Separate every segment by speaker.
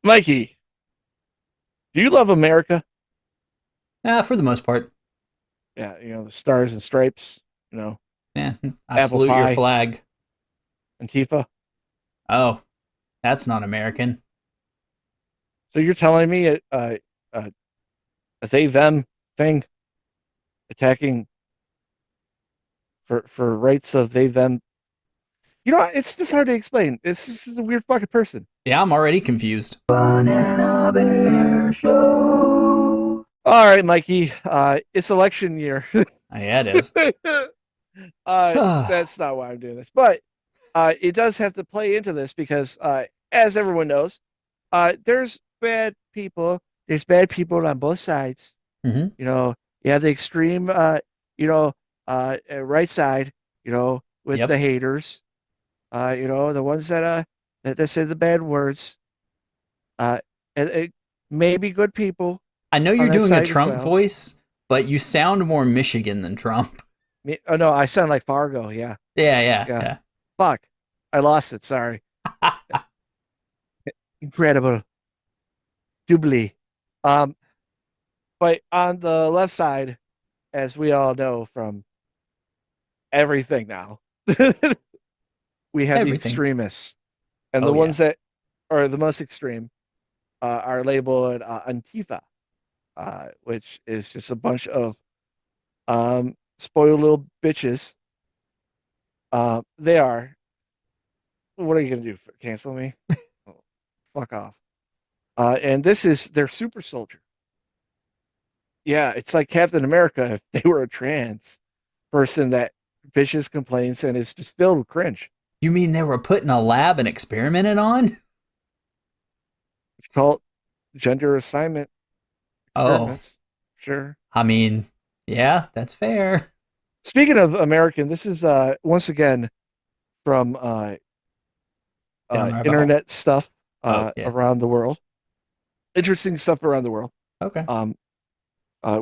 Speaker 1: Mikey, do you love America?
Speaker 2: For the most part.
Speaker 1: Yeah, the stars and stripes,
Speaker 2: Yeah, I
Speaker 1: apple
Speaker 2: salute your
Speaker 1: pie,
Speaker 2: flag.
Speaker 1: Antifa.
Speaker 2: Oh, that's not American.
Speaker 1: So you're telling me a they them thing attacking for rights of they them? It's just hard to explain. This is a weird fucking person.
Speaker 2: Yeah, I'm already confused.
Speaker 3: Banana Bear Show.
Speaker 1: All right, Mikey. It's election year.
Speaker 2: Yeah, it is.
Speaker 1: That's not why I'm doing this, but it does have to play into this because, as everyone knows, there's bad people. There's bad people on both sides.
Speaker 2: hmm
Speaker 1: You know, you have the extreme, right side. With the
Speaker 2: Yep.
Speaker 1: haters. The ones that say the bad words. Uh, and maybe good people
Speaker 2: I know
Speaker 1: on
Speaker 2: you're
Speaker 1: that
Speaker 2: doing a
Speaker 1: side as
Speaker 2: Trump
Speaker 1: well.
Speaker 2: voice, but you sound more Michigan than Trump.
Speaker 1: Oh no, I sound like Fargo. Yeah,
Speaker 2: Yeah, yeah,
Speaker 1: yeah.
Speaker 2: yeah.
Speaker 1: Fuck, I lost it. Sorry. Incredible, doubly. Um, but on the left side, as we all know from everything now, we have the
Speaker 2: Everything.
Speaker 1: extremists, and the
Speaker 2: Oh, yeah.
Speaker 1: ones that are the most extreme are labeled Antifa, which is just a bunch of spoiled little bitches. They are. What are you gonna do? Cancel me? Oh, fuck off. And this is their super soldier. Yeah, it's like Captain America if they were a trans person that bitches complains and is just filled with cringe.
Speaker 2: You mean they were put in a lab and experimented on?
Speaker 1: It's called gender assignment
Speaker 2: Oh,
Speaker 1: experiments. Sure.
Speaker 2: I mean, yeah, that's fair.
Speaker 1: Speaking of American, this is once again from
Speaker 2: Down the rabbit hole.
Speaker 1: internet stuff
Speaker 2: Oh, yeah.
Speaker 1: around the world. Interesting stuff around the world.
Speaker 2: Okay.
Speaker 1: Um,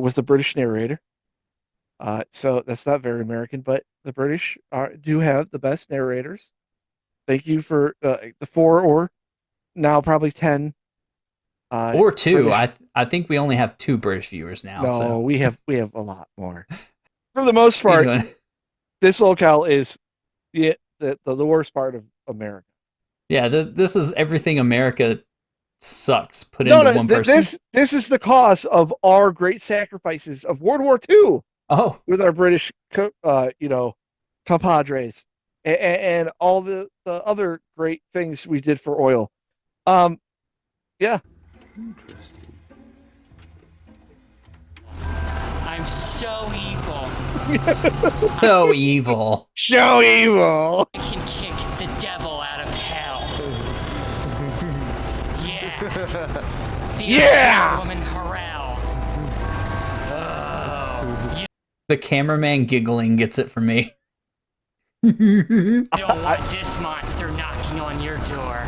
Speaker 1: with the British narrator. So that's not very American, but the British do have the best narrators. Thank you for the four or now probably 10
Speaker 2: Or two.
Speaker 1: British.
Speaker 2: I think we only have two British viewers now,
Speaker 1: No,
Speaker 2: so
Speaker 1: we have a lot more. For the most
Speaker 2: keep
Speaker 1: part,
Speaker 2: going.
Speaker 1: this locale is the worst part of America.
Speaker 2: Yeah, this is everything America sucks put
Speaker 1: No,
Speaker 2: into
Speaker 1: no,
Speaker 2: one person.
Speaker 1: this is the cause of our great sacrifices of World War II
Speaker 2: Oh,
Speaker 1: with our British, compadres, and all the other great things we did for oil. Um, yeah.
Speaker 3: Interesting.
Speaker 4: I'm so evil. I
Speaker 2: so evil.
Speaker 1: Show evil.
Speaker 4: can kick the devil out of hell. Yeah. The
Speaker 1: Yeah.
Speaker 4: woman Harrell. Oh. You
Speaker 2: The cameraman giggling gets it from me.
Speaker 4: don't want this monster knocking on your door.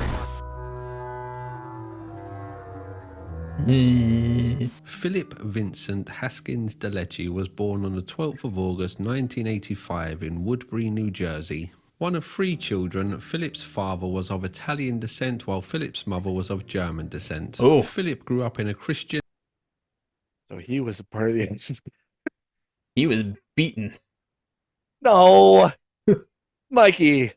Speaker 5: Philip Vincent Haskins-Delici was born on the 12th of August 1985 in Woodbury, New Jersey. One of three children, Philip's father was of Italian descent while Philip's mother was of German descent.
Speaker 2: Oh,
Speaker 5: Philip grew up in a Christian
Speaker 1: So he was a part of the instance.
Speaker 2: he was beaten.
Speaker 1: No, Mikey.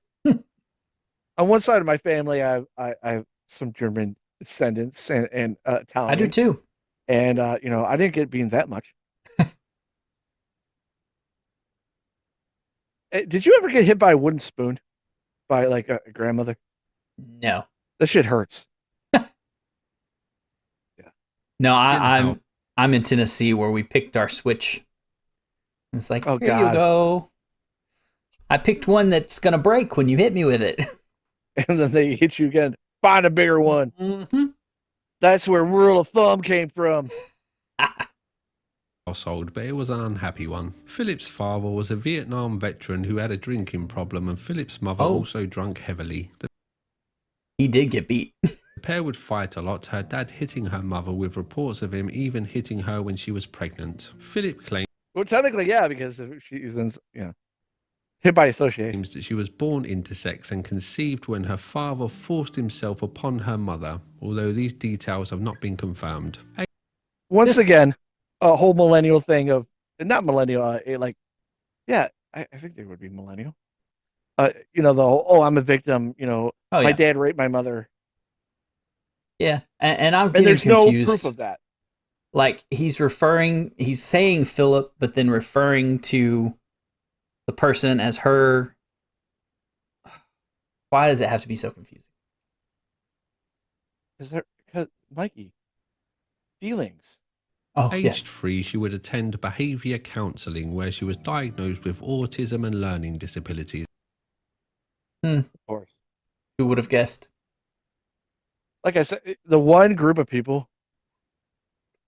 Speaker 1: On one side of my family, I have some German descendants and
Speaker 2: I do
Speaker 1: Italian,
Speaker 2: too.
Speaker 1: and I didn't get beaten that much. Did you ever get hit by a wooden spoon by like a grandmother?
Speaker 2: No.
Speaker 1: That shit hurts. Yeah.
Speaker 2: No,
Speaker 5: house.
Speaker 2: I'm in Tennessee where we picked our switch. It's like,
Speaker 1: Oh
Speaker 2: here you
Speaker 1: God.
Speaker 2: go. I picked one that's gonna break when you hit me with it.
Speaker 1: And then they hit you again. Find a bigger one.
Speaker 2: hmm
Speaker 1: That's where rule of thumb came from.
Speaker 5: Household, but it was an unhappy one. Philip's father was a Vietnam veteran who had a drinking problem, and Philip's mother
Speaker 2: Oh,
Speaker 5: also drank heavily. The
Speaker 2: he did get beat.
Speaker 5: pair would fight a lot, her dad hitting her mother with reports of him even hitting her when she was pregnant. Philip claimed
Speaker 1: Well, technically, yeah, because if she's in, yeah. Hit by association.
Speaker 5: claims that she was born intersex and conceived when her father forced himself upon her mother, although these details have not been confirmed.
Speaker 1: Once
Speaker 2: This-
Speaker 1: again, a whole millennial thing of not millennial, like, yeah, I think they would be millennial. You know, the whole, oh, I'm a victim. You know,
Speaker 2: Oh,
Speaker 1: my
Speaker 2: yeah.
Speaker 1: dad raped my mother,
Speaker 2: Yeah, and I'm
Speaker 1: and
Speaker 2: getting
Speaker 1: there's no
Speaker 2: confused.
Speaker 1: proof of that.
Speaker 2: Like he's saying Philip, but then referring to the person as her. Why does it have to be so confusing?
Speaker 1: Because Mikey, feelings.
Speaker 2: Oh,
Speaker 5: Aged
Speaker 2: yes.
Speaker 5: 3, she would attend behaviour counselling where she was diagnosed with autism and learning disabilities.
Speaker 1: Of course.
Speaker 2: Who would have guessed?
Speaker 1: Like I said, the one group of people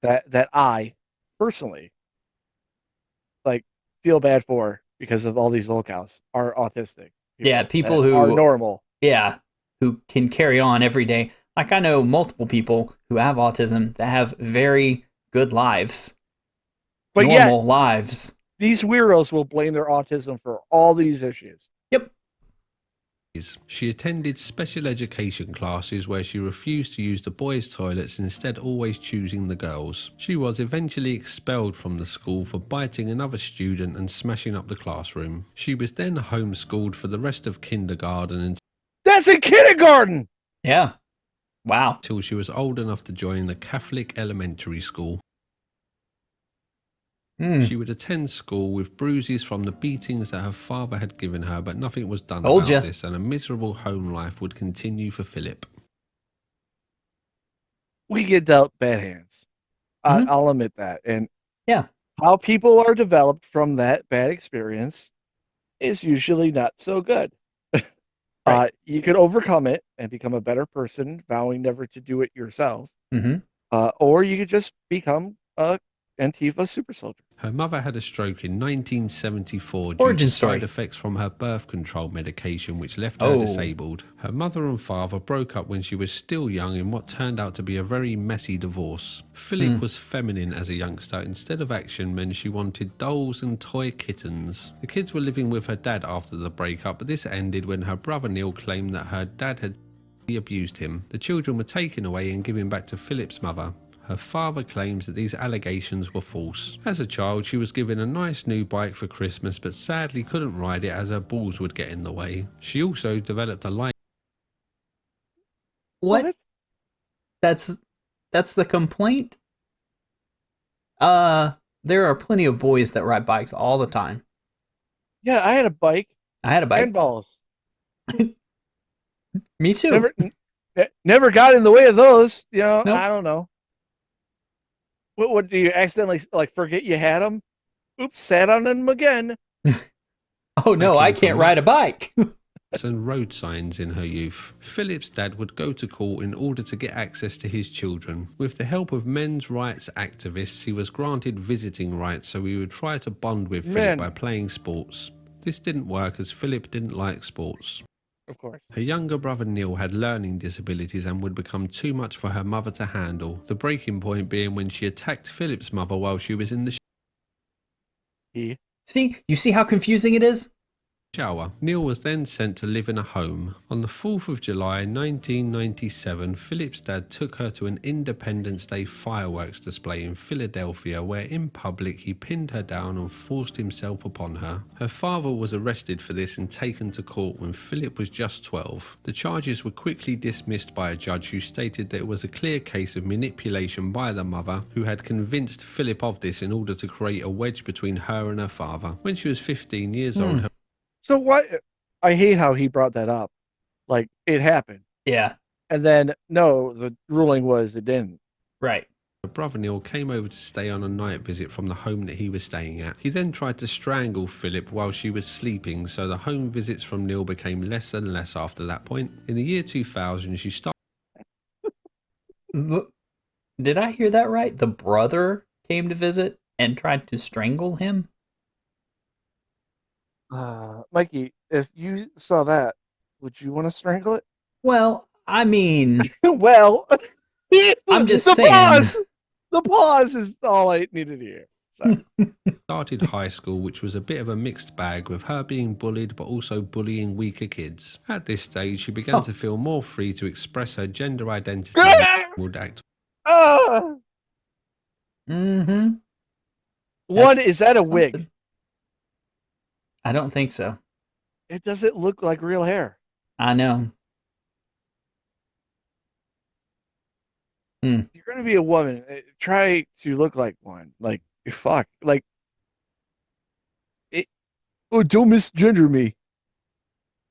Speaker 1: that I personally like feel bad for because of all these locales are autistic.
Speaker 2: Yeah, people
Speaker 1: that
Speaker 2: who
Speaker 1: are normal.
Speaker 2: Yeah, who can carry on every day. Like I know multiple people who have autism that have very good lives,
Speaker 1: But
Speaker 2: normal
Speaker 1: yet,
Speaker 2: lives.
Speaker 1: these weirdos will blame their autism for all these issues.
Speaker 2: Yep.
Speaker 5: She attended special education classes where she refused to use the boys' toilets, instead always choosing the girls. She was eventually expelled from the school for biting another student and smashing up the classroom. She was then homeschooled for the rest of kindergarten
Speaker 1: That's in kindergarten.
Speaker 2: Yeah. Wow.
Speaker 5: until she was old enough to join the Catholic elementary school. She would attend school with bruises from the beatings that her father had given her, but nothing was done
Speaker 2: Told
Speaker 5: about
Speaker 2: ya.
Speaker 5: this, and a miserable home life would continue for Philip.
Speaker 1: We get dealt bad hands.
Speaker 2: Mhm.
Speaker 1: I'll admit that. And
Speaker 2: Yeah.
Speaker 1: how people are developed from that bad experience is usually not so good.
Speaker 2: Right.
Speaker 1: You could overcome it and become a better person, vowing never to do it yourself.
Speaker 2: Mm-hmm.
Speaker 1: Or you could just become a Antifa super soldier.
Speaker 5: Her mother had a stroke in 1974 due
Speaker 2: Origin
Speaker 5: to
Speaker 2: story.
Speaker 5: side effects from her birth control medication, which left her
Speaker 2: Oh.
Speaker 5: disabled. Her mother and father broke up when she was still young in what turned out to be a very messy divorce. Philip was feminine as a youngster. Instead of action men, she wanted dolls and toy kittens. The kids were living with her dad after the breakup, but this ended when her brother Neil claimed that her dad had abused him. The children were taken away and given back to Philip's mother. Her father claims that these allegations were false. As a child, she was given a nice new bike for Christmas, but sadly couldn't ride it as her balls would get in the way. She also developed a liking
Speaker 2: What? That's the complaint? There are plenty of boys that ride bikes all the time.
Speaker 1: Yeah, I had a bike
Speaker 2: I had a bike.
Speaker 1: and balls.
Speaker 2: Me too.
Speaker 1: Never got in the way of those. You know,
Speaker 2: Nope.
Speaker 1: I don't know. What do you accidentally like forget you had them? Oops, sat on them again.
Speaker 2: Oh no, I can't ride a bike.
Speaker 5: and road signs in her youth. Philip's dad would go to court in order to get access to his children. With the help of men's rights activists, he was granted visiting rights, so he would try to bond with Philip by playing sports. This didn't work as Philip didn't like sports.
Speaker 1: Of course.
Speaker 5: Her younger brother Neil had learning disabilities and would become too much for her mother to handle, the breaking point being when she attacked Philip's mother while she was in the
Speaker 2: See? You see how confusing it is?
Speaker 5: shower. Neil was then sent to live in a home. On the 4th of July 1997, Philip's dad took her to an Independence Day fireworks display in Philadelphia where in public he pinned her down and forced himself upon her. Her father was arrested for this and taken to court when Philip was just 12. The charges were quickly dismissed by a judge who stated that it was a clear case of manipulation by the mother, who had convinced Philip of this in order to create a wedge between her and her father. When she was 15 years old, her
Speaker 1: So what? I hate how he brought that up. Like it happened.
Speaker 2: Yeah.
Speaker 1: And then no, the ruling was it didn't.
Speaker 2: Right.
Speaker 5: her brother Neil came over to stay on a night visit from the home that he was staying at. He then tried to strangle Philip while she was sleeping, so the home visits from Neil became less and less after that point. In the year 2000, she started...
Speaker 2: Did I hear that right? The brother came to visit and tried to strangle him?
Speaker 1: Mikey, if you saw that, would you want to strangle it?
Speaker 2: Well, I mean...
Speaker 1: well...
Speaker 2: I'm just
Speaker 1: the
Speaker 2: saying...
Speaker 1: Pause! The pause is all I needed to hear. Sorry.
Speaker 5: Started high school, which was a bit of a mixed bag, with her being bullied but also bullying weaker kids. At this stage, she began to feel more free to express her gender identity and would act.
Speaker 1: Ah!
Speaker 2: Mm-hmm.
Speaker 1: One,
Speaker 2: That's
Speaker 1: is that a wig?
Speaker 2: something. I don't think so.
Speaker 1: It doesn't look like real hair.
Speaker 2: I know.
Speaker 1: If you're going to be a woman, try to look like one. Like, fuck. Like, oh, don't misgender me.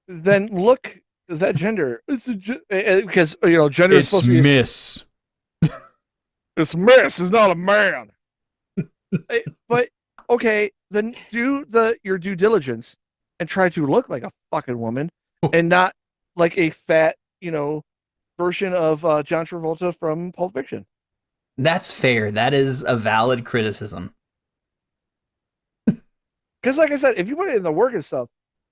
Speaker 1: Then look that gender. It's because, gender is
Speaker 2: It's
Speaker 1: supposed to be
Speaker 2: Miss.
Speaker 1: it's miss. It's not a man. But okay, then do your due diligence and try to look like a fucking woman and not like a fat, version of John Travolta from Pulp Fiction.
Speaker 2: That's fair. That is a valid criticism.
Speaker 1: Because, like I said, if you put it in the work and stuff,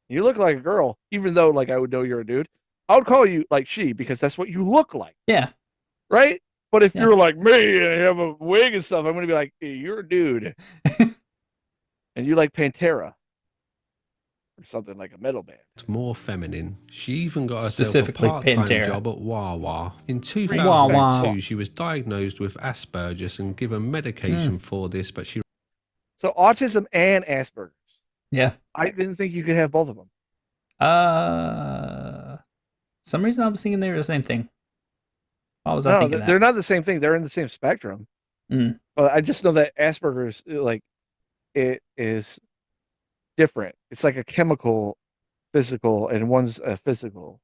Speaker 1: you look like a girl, even though, like, I would know you're a dude. I would call you like she because that's what you look like.
Speaker 2: Yeah.
Speaker 1: Right? But if you're like me and you have a wig and stuff, I'm going to be like, hey, you're a dude. And you like Pantera. Or something like a metal band.
Speaker 5: More feminine. She even got herself a
Speaker 2: Specifically
Speaker 5: part-time
Speaker 2: Pantera.
Speaker 5: job at Wawa. In 2002,
Speaker 2: Wawa.
Speaker 5: she was diagnosed with Asperger's and given medication for this, but she...
Speaker 1: So autism and Asperger's.
Speaker 2: Yeah.
Speaker 1: I didn't think you could have both of them.
Speaker 2: Some reason I was thinking they were the same thing. Why was I
Speaker 1: No,
Speaker 2: thinking that?
Speaker 1: they're not the same thing. They're in the same spectrum.
Speaker 2: Mm.
Speaker 1: But I just know that Asperger's, like, it is different. It's like a chemical, physical, and one's a physical,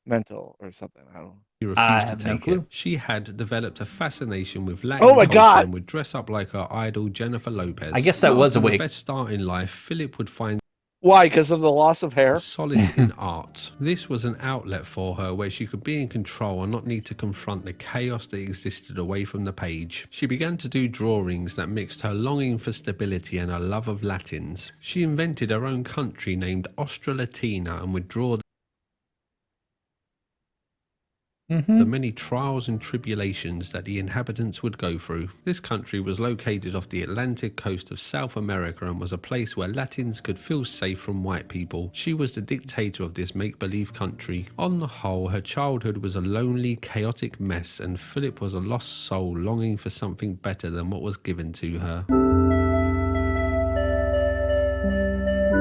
Speaker 1: mental, or something. I don't know.
Speaker 5: She refused to take it. She had developed a fascination with Latin culture and would dress up like her idol Jennifer Lopez.
Speaker 2: I guess that was a
Speaker 5: After
Speaker 2: wig.
Speaker 5: the best start in life, Philip would find
Speaker 1: Why? Because of the loss of hair?
Speaker 5: solace in art. This was an outlet for her where she could be in control and not need to confront the chaos that existed away from the page. She began to do drawings that mixed her longing for stability and her love of Latins. She invented her own country named Australatina and would draw the many trials and tribulations that the inhabitants would go through. This country was located off the Atlantic coast of South America and was a place where Latins could feel safe from white people. She was the dictator of this make-believe country. On the whole, her childhood was a lonely, chaotic mess, and Philip was a lost soul longing for something better than what was given to her.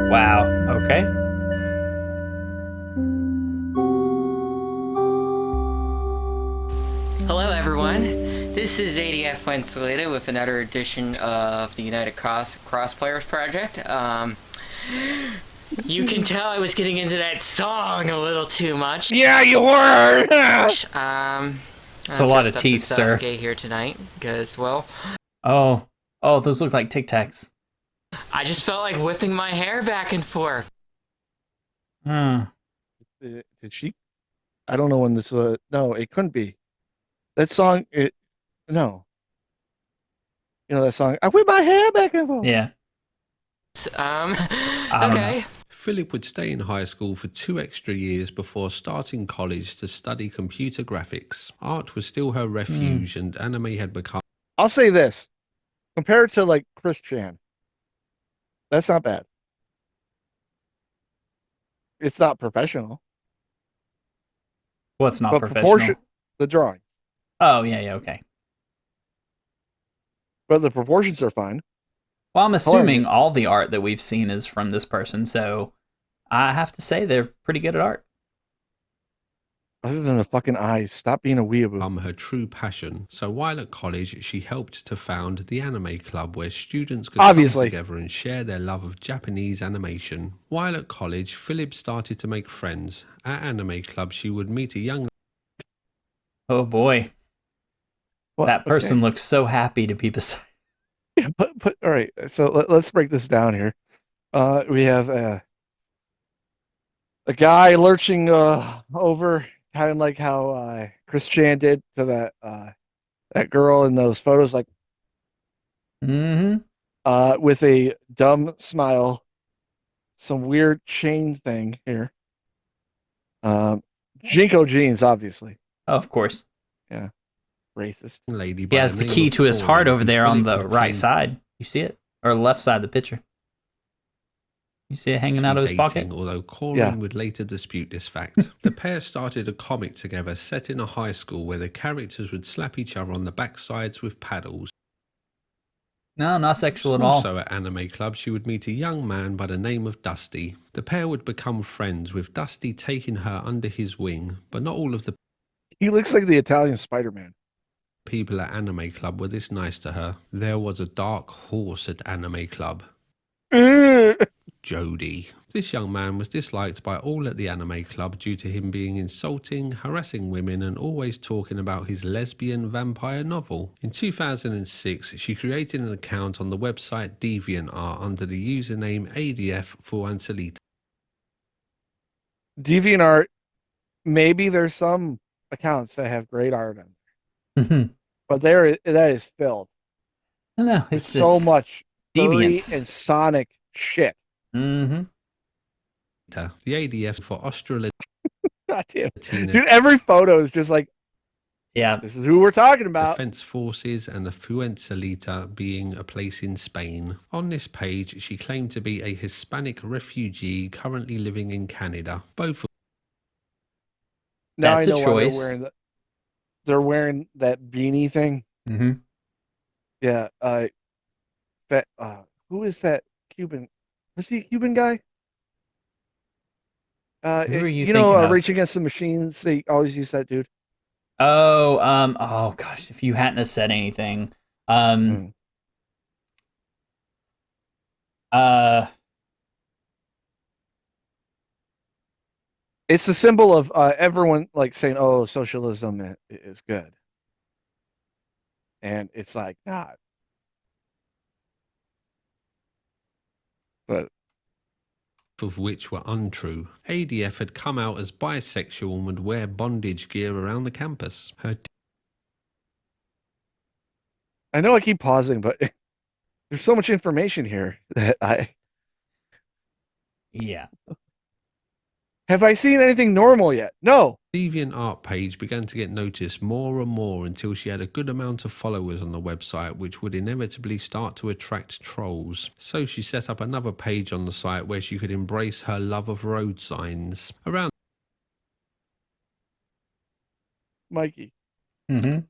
Speaker 2: Wow. Okay.
Speaker 4: Hello everyone, this is ADF Fuensalida with another edition of the United Cross Players Project. You can tell I was getting into that song a little too much.
Speaker 1: Yeah, you were!
Speaker 2: It's a lot of teeth, sir.
Speaker 4: Sasuke here tonight, because, well...
Speaker 2: Oh, those look like Tic Tacs.
Speaker 4: I just felt like whipping my hair back and forth.
Speaker 2: Hmm.
Speaker 1: Did she? I don't know when this was. No, it couldn't be. That song, no. You know that song? I whip my hair back and forth.
Speaker 2: Yeah.
Speaker 4: Okay.
Speaker 5: Philip would stay in high school for 2 extra years before starting college to study computer graphics. Art was still her refuge, and anime had become...
Speaker 1: I'll say this. Compared to, like, Chris Chan, that's not bad. It's not professional.
Speaker 2: What's not
Speaker 1: But
Speaker 2: professional?
Speaker 1: The drawing.
Speaker 2: Oh, yeah, okay.
Speaker 1: But the proportions are fine.
Speaker 2: Well, I'm assuming all the art that we've seen is from this person, so I have to say they're pretty good at art.
Speaker 1: Other than the fucking eyes, stop being a weeaboo.
Speaker 5: Her true passion. So while at college, she helped to found the anime club where students could come together and share their love of Japanese animation. While at college, Philip started to make friends. At anime club, she would meet a young...
Speaker 2: Oh boy. That person looks so happy to be beside.
Speaker 1: Yeah, but all right. So let's break this down here. We have a guy lurching over, kind of like how Chris Chan did to that girl in those photos, like with a dumb smile, some weird chain thing here. Jinko jeans, obviously.
Speaker 2: Oh, of course.
Speaker 1: Yeah. Racist
Speaker 5: lady.
Speaker 2: He has the key to his heart over there on the right side. You see it? or left side of the picture. You see it hanging out of his pocket?
Speaker 5: dating, although Corin
Speaker 1: Yeah.
Speaker 5: would later dispute this fact. The pair started a comic together set in a high school where the characters would slap each other on the backsides with paddles.
Speaker 2: No, not sexual at all.
Speaker 5: Also at Anime Club, she would meet a young man by the name of Dusty. The pair would become friends, with Dusty taking her under his wing, but not all of the
Speaker 1: He looks like the Italian Spider-Man.
Speaker 5: people at Anime Club were this nice to her. There was a dark horse at Anime Club. Jody. This young man was disliked by all at the Anime Club due to him being insulting, harassing women, and always talking about his lesbian vampire novel. In 2006, she created an account on the website DeviantArt under the username ADF Fuensalida.
Speaker 1: DeviantArt, maybe there's some accounts that have great art on there, but that is filled.
Speaker 2: No,
Speaker 1: with
Speaker 2: it's
Speaker 1: so
Speaker 2: just
Speaker 1: much furry
Speaker 2: deviance.
Speaker 1: and Sonic shit.
Speaker 2: Mm-hmm.
Speaker 5: The ADF for Australia.
Speaker 1: God damn. Dude, every photo is just like,
Speaker 2: Yeah.
Speaker 1: this is who we're talking about.
Speaker 5: Defense Forces and the Fuensalida being a place in Spain. On this page, she claimed to be a Hispanic refugee currently living in Canada. Both
Speaker 1: Now
Speaker 2: That's
Speaker 1: I
Speaker 2: a
Speaker 1: know why
Speaker 2: choice.
Speaker 1: they're wearing that beanie thing.
Speaker 2: Mm-hmm.
Speaker 1: Yeah. Who is that Cuban? Was he a Cuban guy?
Speaker 2: Who are you
Speaker 1: know,
Speaker 2: thinking of?
Speaker 1: Rage Against the Machines. They always use that dude.
Speaker 2: Oh gosh, if you hadn't have said anything.
Speaker 1: Mm. It's the symbol of everyone like saying, "Oh, socialism is good," and it's like not. But
Speaker 5: of which were untrue. ADF had come out as bisexual and would wear bondage gear around the campus. Her
Speaker 1: I know I keep pausing, but there's so much information here that
Speaker 2: Yeah.
Speaker 1: have I seen anything normal yet? No.
Speaker 5: DeviantArt page began to get noticed more and more until she had a good amount of followers on the website, which would inevitably start to attract trolls. So she set up another page on the site where she could embrace her love of road signs. Around
Speaker 1: Mikey.
Speaker 2: Mm-hmm.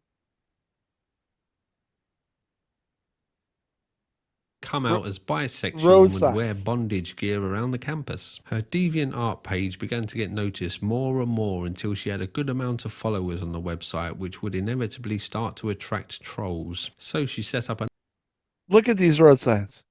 Speaker 5: come out as bisexual
Speaker 1: road
Speaker 5: and would wear
Speaker 1: signs.
Speaker 5: bondage gear around the campus. Her DeviantArt page began to get noticed more and more until she had a good amount of followers on the website, which would inevitably start to attract trolls. So she set up
Speaker 1: Look at these road signs.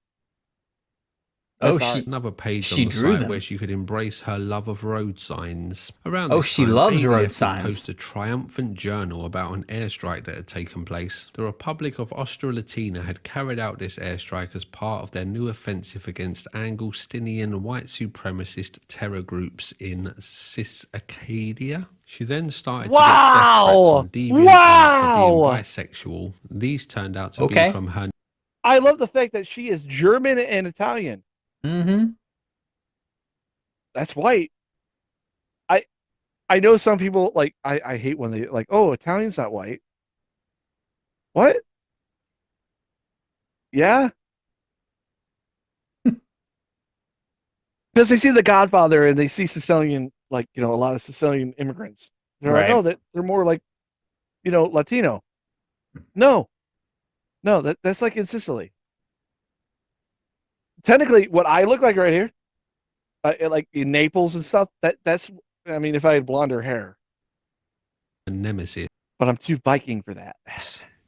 Speaker 5: another page
Speaker 2: she
Speaker 5: on the
Speaker 2: drew
Speaker 5: site
Speaker 2: them.
Speaker 5: where she could embrace her love of road signs. Around
Speaker 2: Oh,
Speaker 5: this
Speaker 2: she
Speaker 5: time,
Speaker 2: loves
Speaker 5: ADF
Speaker 2: road
Speaker 5: would
Speaker 2: signs.
Speaker 5: post a triumphant journal about an airstrike that had taken place. The Republic of Australatina had carried out this airstrike as part of their new offensive against Angustinian white supremacist terror groups in Cis Acadia. She then started to get death threats on DeviantArt for being bisexual. These turned out to be from her.
Speaker 1: I love the fact that she is German and Italian.
Speaker 2: Mm-hmm.
Speaker 1: That's white. I know some people like I hate when they like, oh, Italian's not white. What? Yeah. Because they see The Godfather and they see Sicilian, like, a lot of Sicilian immigrants. They're like,
Speaker 2: Right.
Speaker 1: oh, they're more like, Latino. No, that's like in Sicily. Technically, what I look like right here, like in Naples and stuff, that's, I mean, if I had blonder hair,
Speaker 5: nemesis.
Speaker 1: but I'm too Viking for that.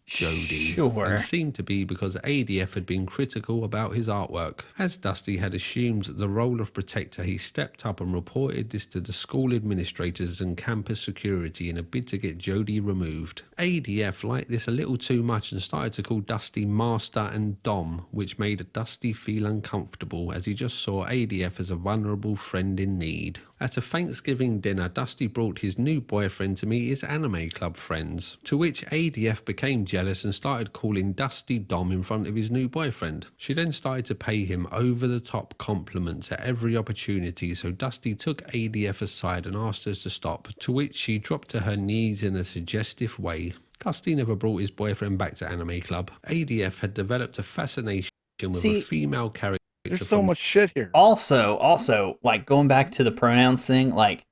Speaker 5: Jody,
Speaker 2: Sure.
Speaker 5: and seemed to be because ADF had been critical about his artwork. As Dusty had assumed the role of protector, he stepped up and reported this to the school administrators and campus security in a bid to get Jody removed. ADF liked this a little too much and started to call Dusty Master and Dom, which made Dusty feel uncomfortable as he just saw ADF as a vulnerable friend in need. At a Thanksgiving dinner, Dusty brought his new boyfriend to meet his anime club friends, to which ADF became jealous and started calling Dusty Dom in front of his new boyfriend. She then started to pay him over-the-top compliments at every opportunity, so Dusty took ADF aside and asked her to stop, to which she dropped to her knees in a suggestive way. Dusty never brought his boyfriend back to Anime Club. ADF had developed a fascination with
Speaker 2: See,
Speaker 5: a female character
Speaker 1: There's so
Speaker 5: from
Speaker 1: much shit here.
Speaker 2: also, like going back to the pronouns thing, like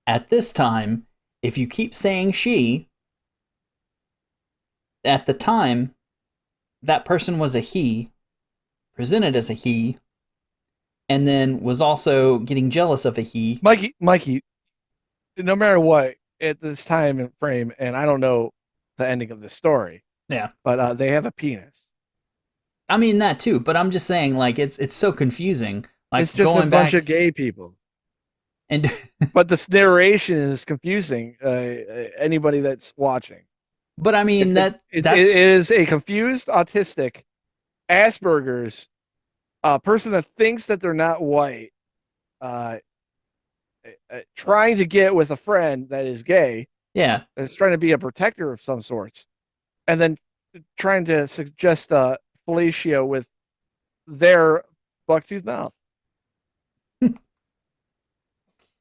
Speaker 2: at this time, if you keep saying she, at the time, that person was a he, presented as a he, and then was also getting jealous of a he.
Speaker 1: Mikey, no matter what, at this time and frame, and I don't know the ending of the story,
Speaker 2: Yeah.
Speaker 1: but they have a penis.
Speaker 2: I mean that too, but I'm just saying, like it's so confusing. Like
Speaker 1: It's just a
Speaker 2: going
Speaker 1: bunch
Speaker 2: back
Speaker 1: of gay people.
Speaker 2: and
Speaker 1: But this narration is confusing anybody that's watching.
Speaker 2: but I mean
Speaker 1: It
Speaker 2: that's
Speaker 1: is a confused autistic Asperger's person that thinks that they're not white, uh, trying to get with a friend that is gay,
Speaker 2: yeah.
Speaker 1: that's trying to be a protector of some sorts, and then trying to suggest fellatio with their bucktooth mouth.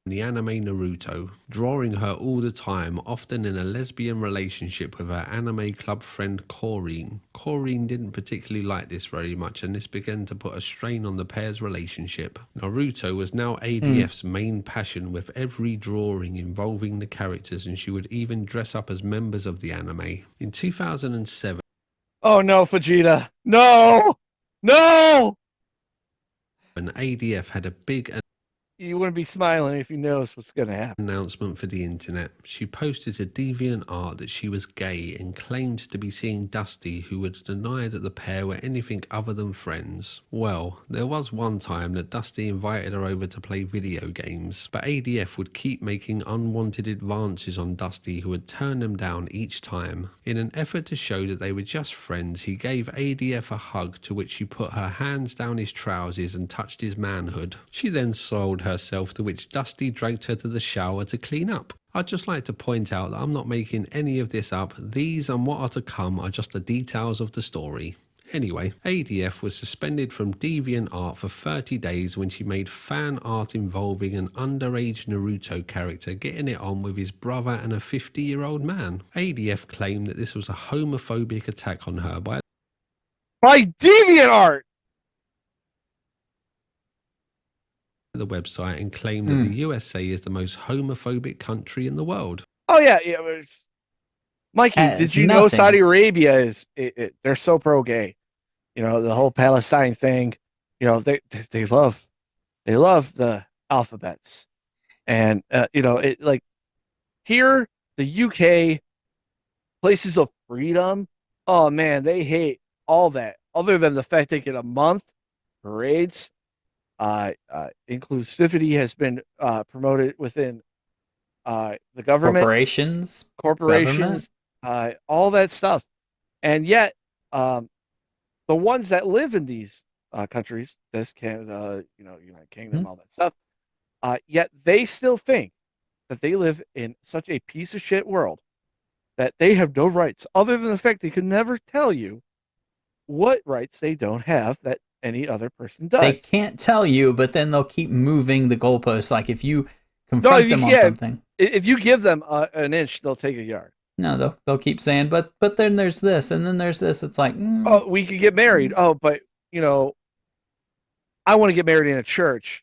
Speaker 5: the anime Naruto, drawing her all the time, often in a lesbian relationship with her anime club friend Corrine. Corrine didn't particularly like this very much, and this began to put a strain on the pair's relationship. Naruto was now ADF's main passion, with every drawing involving the characters, and she would even dress up as members of the anime. In 2007,
Speaker 1: Oh no, Vegeta! No, no!
Speaker 5: ADF had a big
Speaker 1: You wouldn't be smiling if you noticed what's going to happen.
Speaker 5: announcement for the internet. She posted to DeviantArt that she was gay and claimed to be seeing Dusty, who would deny that the pair were anything other than friends. Well, there was one time that Dusty invited her over to play video games, but ADF would keep making unwanted advances on Dusty, who would turn them down each time. In an effort to show that they were just friends, he gave ADF a hug, to which she put her hands down his trousers and touched his manhood. She then soiled herself, to which Dusty dragged her to the shower to clean up. I'd just like to point out that I'm not making any of this up. These and what are to come are just the details of the story. Anyway, ADF was suspended from DeviantArt for 30 days when she made fan art involving an underage Naruto character getting it on with his brother and a 50-year-old man. ADF claimed that this was a homophobic attack on her by
Speaker 1: DeviantArt!
Speaker 5: the website, and claimed that the USA is the most homophobic country in the world.
Speaker 1: Oh yeah. Mikey,
Speaker 2: Has
Speaker 1: did you know
Speaker 2: nothing.
Speaker 1: Saudi Arabia is they're so pro gay? You know, the whole Palestine thing. You know, they love the alphabets, and you know, it like here the UK places of freedom. Oh man, they hate all that. Other than the fact they get a month parades. Inclusivity has been promoted within the government, corporations,
Speaker 2: government.
Speaker 1: all that stuff. And yet, the ones that live in these countries, this Canada, you know, United Kingdom, all that stuff, yet they still think that they live in such a piece of shit world that they have no rights other than the fact they can never tell you what rights they don't have that any other person does.
Speaker 2: They can't tell you, but then they'll keep moving the goalposts. Like if you confront them on something,
Speaker 1: if you give them an inch, they'll take a yard.
Speaker 2: no, they'll keep saying, but then there's this, and then there's this. It's like,
Speaker 1: Oh, we could get married. Oh, but you know, I want to get married in a church.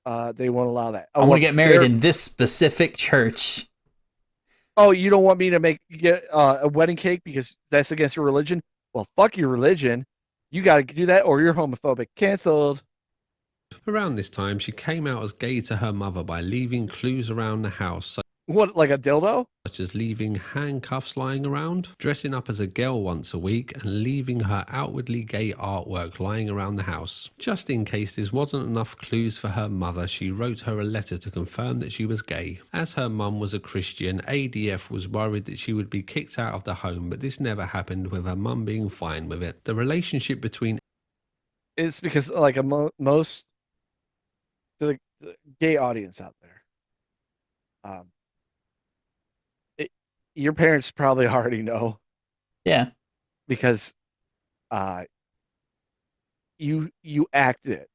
Speaker 1: They won't allow that.
Speaker 2: I want to get married in this specific church.
Speaker 1: Oh, you don't want me to get a wedding cake because that's against your religion? Well, fuck your religion. You got to do that or you're homophobic. Cancelled.
Speaker 5: Around this time, she came out as gay to her mother by leaving clues around the house,
Speaker 1: What, like a dildo?
Speaker 5: such as leaving handcuffs lying around, dressing up as a girl once a week, and leaving her outwardly gay artwork lying around the house. Just in case this wasn't enough clues for her mother, she wrote her a letter to confirm that she was gay. As her mum was a Christian, ADF was worried that she would be kicked out of the home, but this never happened, with her mum being fine with it. The relationship between
Speaker 1: It's because like most the gay audience out there, your parents probably already know
Speaker 2: Yeah,
Speaker 1: because you act it.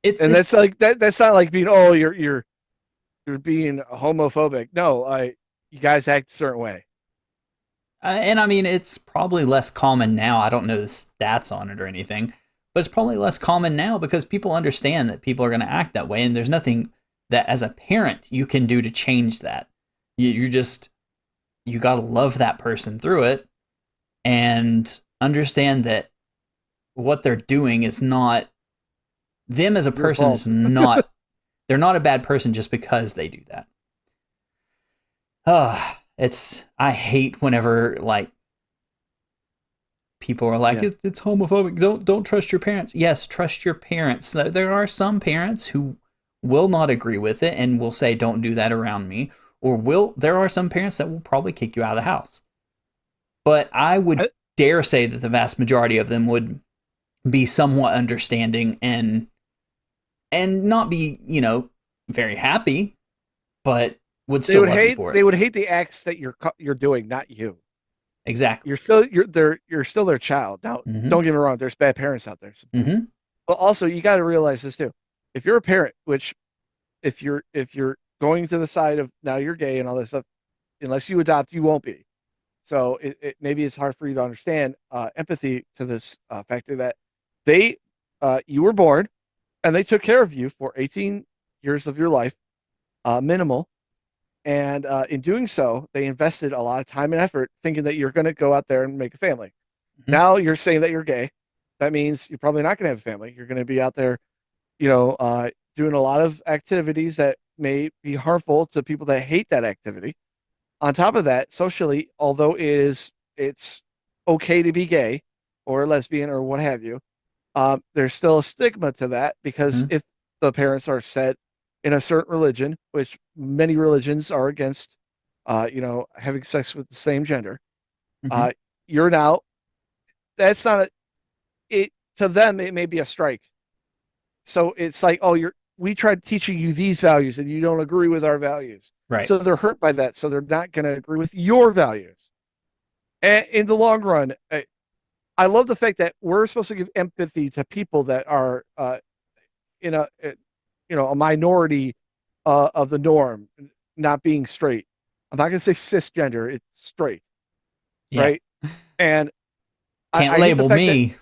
Speaker 1: And that's like that's not like being you're being homophobic. No, you guys act a certain way.
Speaker 2: And I mean, it's probably less common now. I don't know the stats on it or anything, but it's probably less common now because people understand that people are going to act that way, and there's nothing that as a parent you can do to change that. You just you got to love that person through it and understand that what they're doing is not them as a
Speaker 1: Your
Speaker 2: person
Speaker 1: fault.
Speaker 2: is not they're not a bad person just because they do that. I hate whenever like people are like,
Speaker 1: Yeah.
Speaker 2: it's homophobic. Don't trust your parents. Yes, trust your parents. There are some parents who will not agree with it and will say, don't do that around me. Or there are some parents that will probably kick you out of the house. But I would dare say that the vast majority of them would be somewhat understanding and not be, very happy, but would still love you for it.
Speaker 1: They would hate the acts that you're doing, not you.
Speaker 2: Exactly.
Speaker 1: You're still their child. Now,
Speaker 2: Mhm.
Speaker 1: don't get me wrong, there's bad parents out there.
Speaker 2: Mm-hmm.
Speaker 1: But also you got to realize this too. If you're a parent, which if you're going to the side of now you're gay and all this stuff, unless you adopt, you won't be. So maybe it's hard for you to understand empathy to this factor that they you were born and they took care of you for 18 years of your life, minimal. And in doing so, they invested a lot of time and effort thinking that you're going to go out there and make a family.
Speaker 2: Mhm.
Speaker 1: Now you're saying that you're gay. That means you're probably not going to have a family. You're going to be out there, doing a lot of activities that may be harmful to people that hate that activity. On top of that, socially, although it's okay to be gay or lesbian or what have you, there's still a stigma to that because
Speaker 2: Mhm.
Speaker 1: if the parents are set in a certain religion, which many religions are against, having sex with the same gender,
Speaker 2: Mhm.
Speaker 1: you're now that's not it to them. It may be a strike. So it's like, oh, we tried teaching you these values and you don't agree with our values.
Speaker 2: Right.
Speaker 1: So they're hurt by that. So they're not going to agree with your values. And in the long run, I love the fact that we're supposed to give empathy to people that are in a minority of the norm, not being straight. I'm not going to say cisgender; it's straight,
Speaker 2: Yeah.
Speaker 1: right? And
Speaker 2: Can't
Speaker 1: I hate the
Speaker 2: label
Speaker 1: fact that
Speaker 2: me.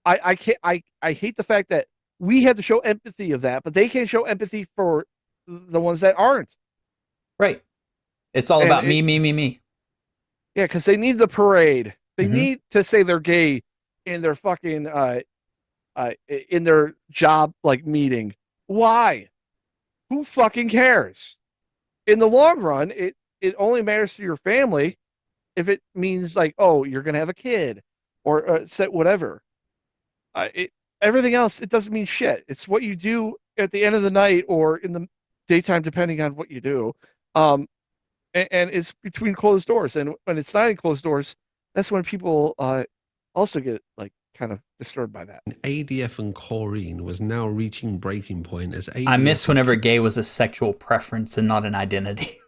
Speaker 1: I can't I hate the fact that we have to show empathy of that, but they can't show empathy for the ones that aren't.
Speaker 2: Right. It's all
Speaker 1: And
Speaker 2: about me, me, me, me.
Speaker 1: yeah, because they need the parade. They
Speaker 2: Mhm.
Speaker 1: need to say they're gay in their fucking in their job like meeting. Why? Who fucking cares? In the long run, it only matters to your family if it means like, oh, you're gonna have a kid or set whatever. It Everything else it doesn't mean shit. It's what you do at the end of the night or in the daytime, depending on what you do. Um, and it's between closed doors. And when it's not in closed doors, that's when people also get like kind of disturbed by that.
Speaker 5: ADF and Corrine was now reaching breaking point as ADF
Speaker 2: I miss
Speaker 5: had
Speaker 2: whenever gay was a sexual preference and not an identity.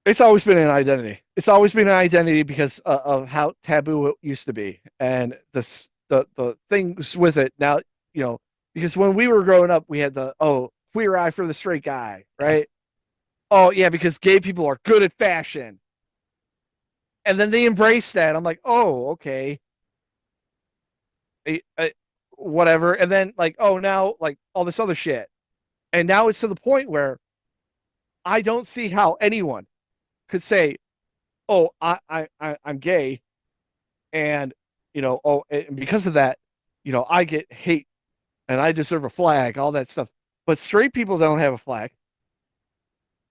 Speaker 1: It's always been an identity. It's always been an identity because of how taboo it used to be, and the things with it now. Because when we were growing up, we had the queer eye for the straight guy, right? Oh yeah, because gay people are good at fashion, and then they embrace that. I'm like, oh okay, whatever. And then like, oh now like all this other shit, and now it's to the point where I don't see how anyone could say, oh I'm gay and and because of that, I get hate and I deserve a flag, all that stuff. But straight people don't have a flag,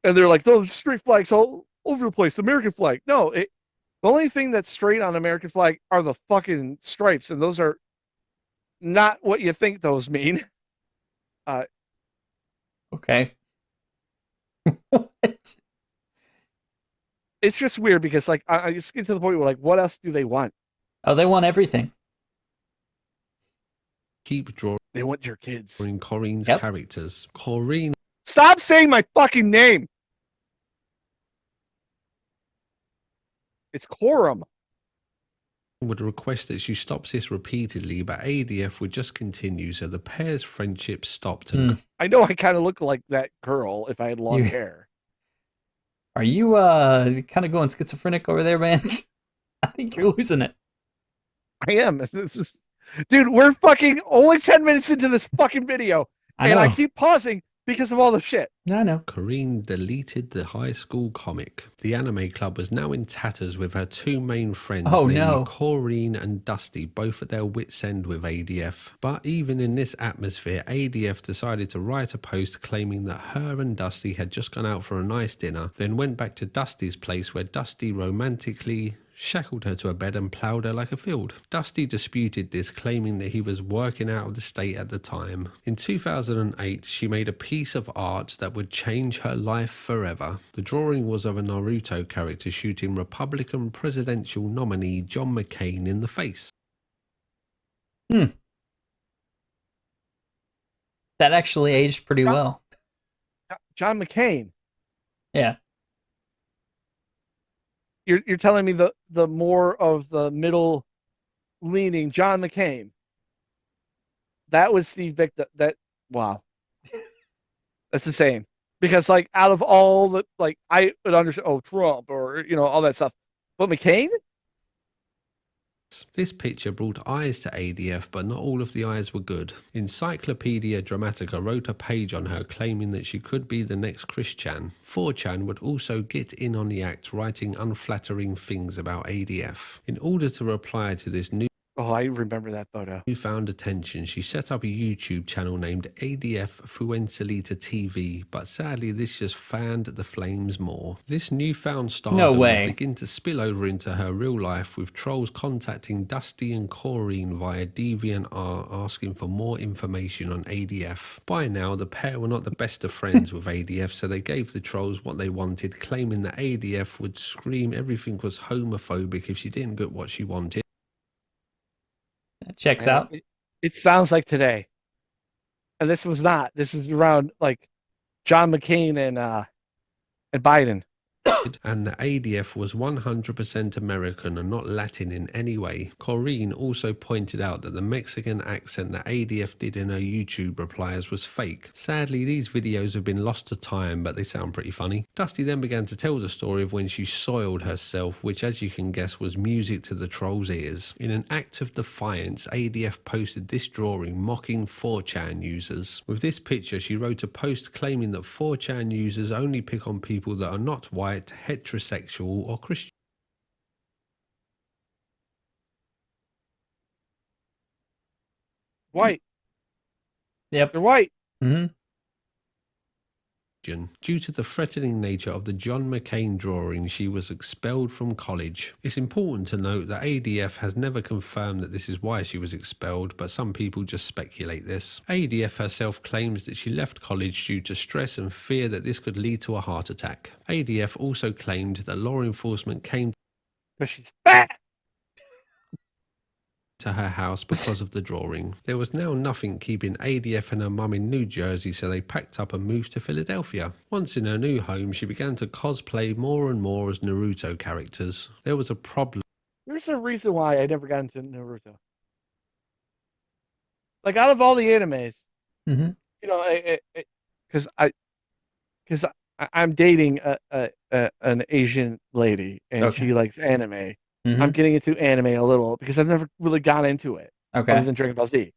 Speaker 1: and they're like, those straight flags all over the place. The American flag, no, the only thing that's straight on American flag are the fucking stripes, and those are not what you think those mean. Uh,
Speaker 2: Okay. What?
Speaker 1: it's just weird because like I just get to the point where like, what else do they want?
Speaker 2: Oh, they want everything.
Speaker 5: keep drawing
Speaker 1: They want your kids.
Speaker 5: Corrine's
Speaker 2: Yep.
Speaker 5: characters. Corrine
Speaker 1: Stop saying my fucking name. It's quorum.
Speaker 5: would request that she stops this repeatedly, but ADF would just continue, so the pair's friendship stopped. And
Speaker 1: I know I kind of look like that girl if I had long
Speaker 2: You-
Speaker 1: hair.
Speaker 2: Are you kind of going schizophrenic over there, man? think you're losing it.
Speaker 1: I am. Dude, we're fucking only 10 minutes into this fucking video.
Speaker 2: I
Speaker 1: And I
Speaker 2: know.
Speaker 1: keep pausing because of all the shit.
Speaker 2: I know.
Speaker 5: Corinne deleted the high school comic. The anime club was now in tatters with her two main friends,
Speaker 2: Oh,
Speaker 5: namely
Speaker 2: no.
Speaker 5: Corinne and Dusty, both at their wits' end with ADF. But even in this atmosphere, ADF decided to write a post claiming that her and Dusty had just gone out for a nice dinner, then went back to Dusty's place where Dusty romantically shackled her to a bed and ploughed her like a field. Dusty disputed this, claiming that he was working out of the state at the time. In 2008, she made a piece of art that would change her life forever. The drawing was of a Naruto character shooting Republican presidential nominee John McCain in the face.
Speaker 2: That actually aged pretty well.
Speaker 1: John McCain.
Speaker 2: Yeah.
Speaker 1: You're telling me the more of the middle leaning John McCain. That was Steve Victor. Wow. That's insane. Because like out of all the I would understand Trump or all that stuff. But McCain?
Speaker 5: This picture brought eyes to ADF, but not all of the eyes were good. Encyclopedia Dramatica wrote a page on her claiming that she could be the next Chris-chan. 4chan would also get in on the act, writing unflattering things about ADF. In order to reply to this
Speaker 1: Oh, I remember that photo.
Speaker 5: newfound attention, she set up a YouTube channel named ADF Fuensalida TV, but sadly this just fanned the flames more. This newfound stardom would begin to spill over into her real life, with trolls contacting Dusty and Corinne via DeviantArt asking for more information on ADF. By now, the pair were not the best of friends with ADF, so they gave the trolls what they wanted, claiming that ADF would scream everything was homophobic if she didn't get what she wanted.
Speaker 2: That checks out.
Speaker 1: It sounds like today. And this was not. This is around like John McCain and Biden.
Speaker 5: And the ADF was 100% American and not Latin in any way. Corinne also pointed out that the Mexican accent that ADF did in her YouTube replies was fake. Sadly, these videos have been lost to time, but they sound pretty funny. Dusty then began to tell the story of when she soiled herself, which, as you can guess, was music to the trolls' ears. In an act of defiance, ADF posted this drawing mocking 4chan users. With this picture, she wrote a post claiming that 4chan users only pick on people that are not white, heterosexual, or Christian.
Speaker 1: White.
Speaker 2: Yep.
Speaker 1: They're white.
Speaker 2: Mm-hmm.
Speaker 5: Due to the threatening nature of the John McCain drawing, she was expelled from college. It's important to note that ADF has never confirmed that this is why she was expelled, but some people just speculate this. ADF herself claims that she left college due to stress and fear that this could lead to a heart attack. ADF also claimed that law enforcement came
Speaker 1: Because she's fat.
Speaker 5: to her house because of the drawing. There was now nothing keeping ADF and her mum in New Jersey, so they packed up and moved to Philadelphia. Once in her new home, she began to cosplay more and more as Naruto characters. There was a problem.
Speaker 1: There's a reason why I never got into Naruto. Like out of all the animes,
Speaker 2: Mm-hmm.
Speaker 1: because I'm dating an Asian lady and she likes anime.
Speaker 2: Mm-hmm.
Speaker 1: I'm getting into anime a little because I've never really got into it other
Speaker 2: Okay.
Speaker 1: than Dragon Ball Z.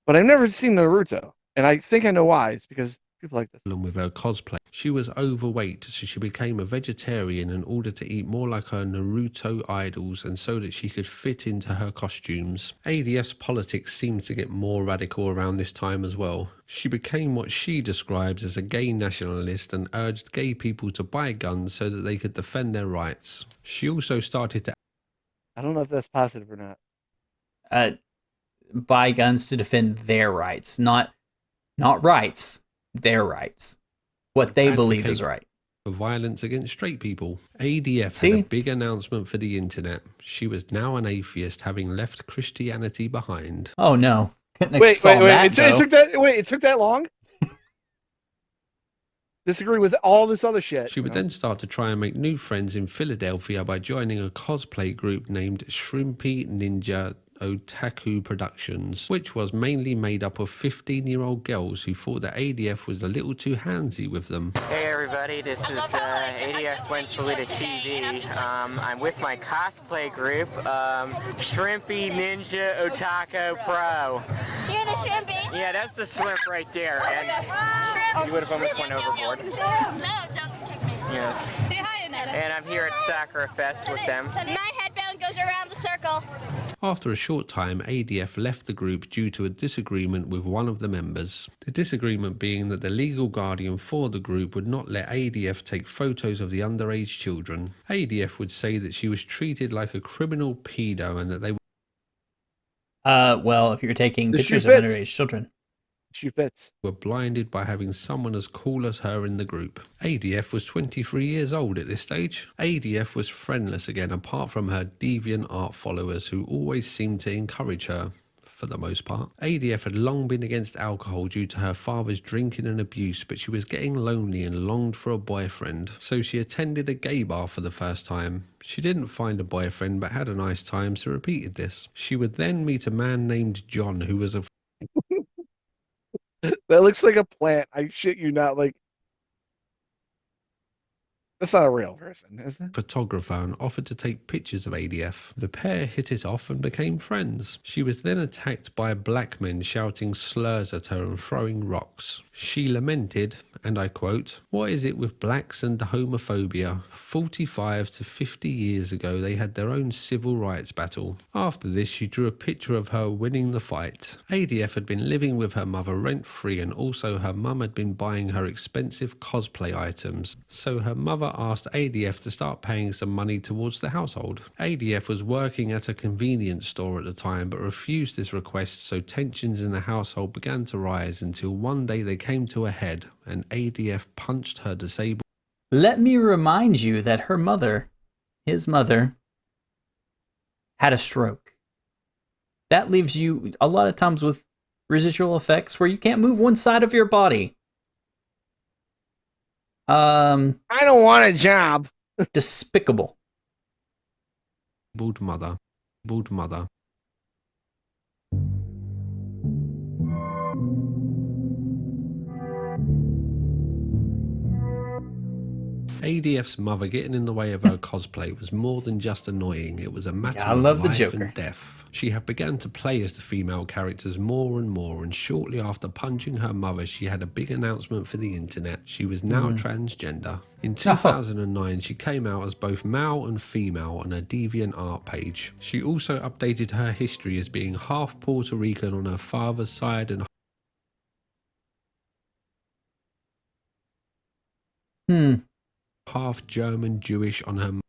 Speaker 1: But I've never seen Naruto, and I think I know why. It's because people like this.
Speaker 5: With her cosplay. She was overweight, so she became a vegetarian in order to eat more like her Naruto idols and so that she could fit into her costumes. ADF's politics seemed to get more radical around this time as well. She became what she describes as a gay nationalist and urged gay people to buy guns so that they could defend their rights. She also started to
Speaker 1: I don't know if that's positive or not.
Speaker 2: Buy guns to defend their rights, not rights, their rights. What they believe is right.
Speaker 5: for violence against straight people. ADF had a big announcement for the internet. She was now an atheist, having left Christianity behind.
Speaker 2: Oh no. Couldn't
Speaker 1: Wait.
Speaker 2: it
Speaker 1: took that long? Disagree with all this other shit.
Speaker 5: She would then start to try and make new friends in Philadelphia by joining a cosplay group named Shrimpy Ninja Otaku Productions, which was mainly made up of 15-year-old girls who thought that ADF was a little too handsy with them.
Speaker 4: Hey everybody, this is ADF Fuensalida TV. I'm with my cosplay group, Shrimpy Ninja Otaku Pro.
Speaker 6: You're the shrimpy?
Speaker 4: Yeah, that's the shrimp right there, and you would have almost went overboard.
Speaker 6: No, don't kick me.
Speaker 4: Yes.
Speaker 6: Say hi, Annetta.
Speaker 4: And I'm here at Sakura Fest with them.
Speaker 6: My headband goes around the circle.
Speaker 5: After a short time, ADF left the group due to a disagreement with one of the members. The disagreement being that the legal guardian for the group would not let ADF take photos of the underage children. ADF would say that she was treated like a criminal pedo and that they
Speaker 2: Well, if you're taking
Speaker 1: The
Speaker 2: pictures
Speaker 1: shoe
Speaker 2: of
Speaker 1: fits.
Speaker 2: underage children.
Speaker 1: She fits.
Speaker 5: were blinded by having someone as cool as her in the group. ADF was 23 years old at this stage. ADF was friendless again, apart from her deviant art followers who always seemed to encourage her. For the most part, ADF had long been against alcohol due to her father's drinking and abuse, but she was getting lonely and longed for a boyfriend, so she attended a gay bar for the first time. She didn't find a boyfriend but had a nice time, so repeated this. She would then meet a man named John who was a
Speaker 1: That looks like a plant. I shit you not. Like, that's not a real person, is it?
Speaker 5: photographer and offered to take pictures of ADF. The pair hit it off and became friends. She was then attacked by black men shouting slurs at her and throwing rocks. She lamented, and I quote, "What is it with blacks and homophobia? 45 to 50 years ago they had their own civil rights battle." After this, she drew a picture of her winning the fight. ADF had been living with her mother rent-free, and also her mum had been buying her expensive cosplay items, so her mother asked ADF to start paying some money towards the household. ADF was working at a convenience store at the time but refused this request, so tensions in the household began to rise until one day they came to a head and ADF punched her disabled
Speaker 2: Let me remind you that her mother, his mother, had a stroke. That leaves you a lot of times with residual effects where you can't move one side of your body.
Speaker 1: I don't want a job.
Speaker 2: Despicable.
Speaker 5: mother. ADF's mother getting in the way of her cosplay was more than just annoying. It was a matter
Speaker 2: I
Speaker 5: of
Speaker 2: love the
Speaker 5: life
Speaker 2: Joker.
Speaker 5: and death. She had begun to play as the female characters more and more, and shortly after punching her mother, she had a big announcement for the internet. She was now transgender. In 2009, she came out as both male and female on a DeviantArt page. She also updated her history as being half Puerto Rican on her father's side and half German Jewish on her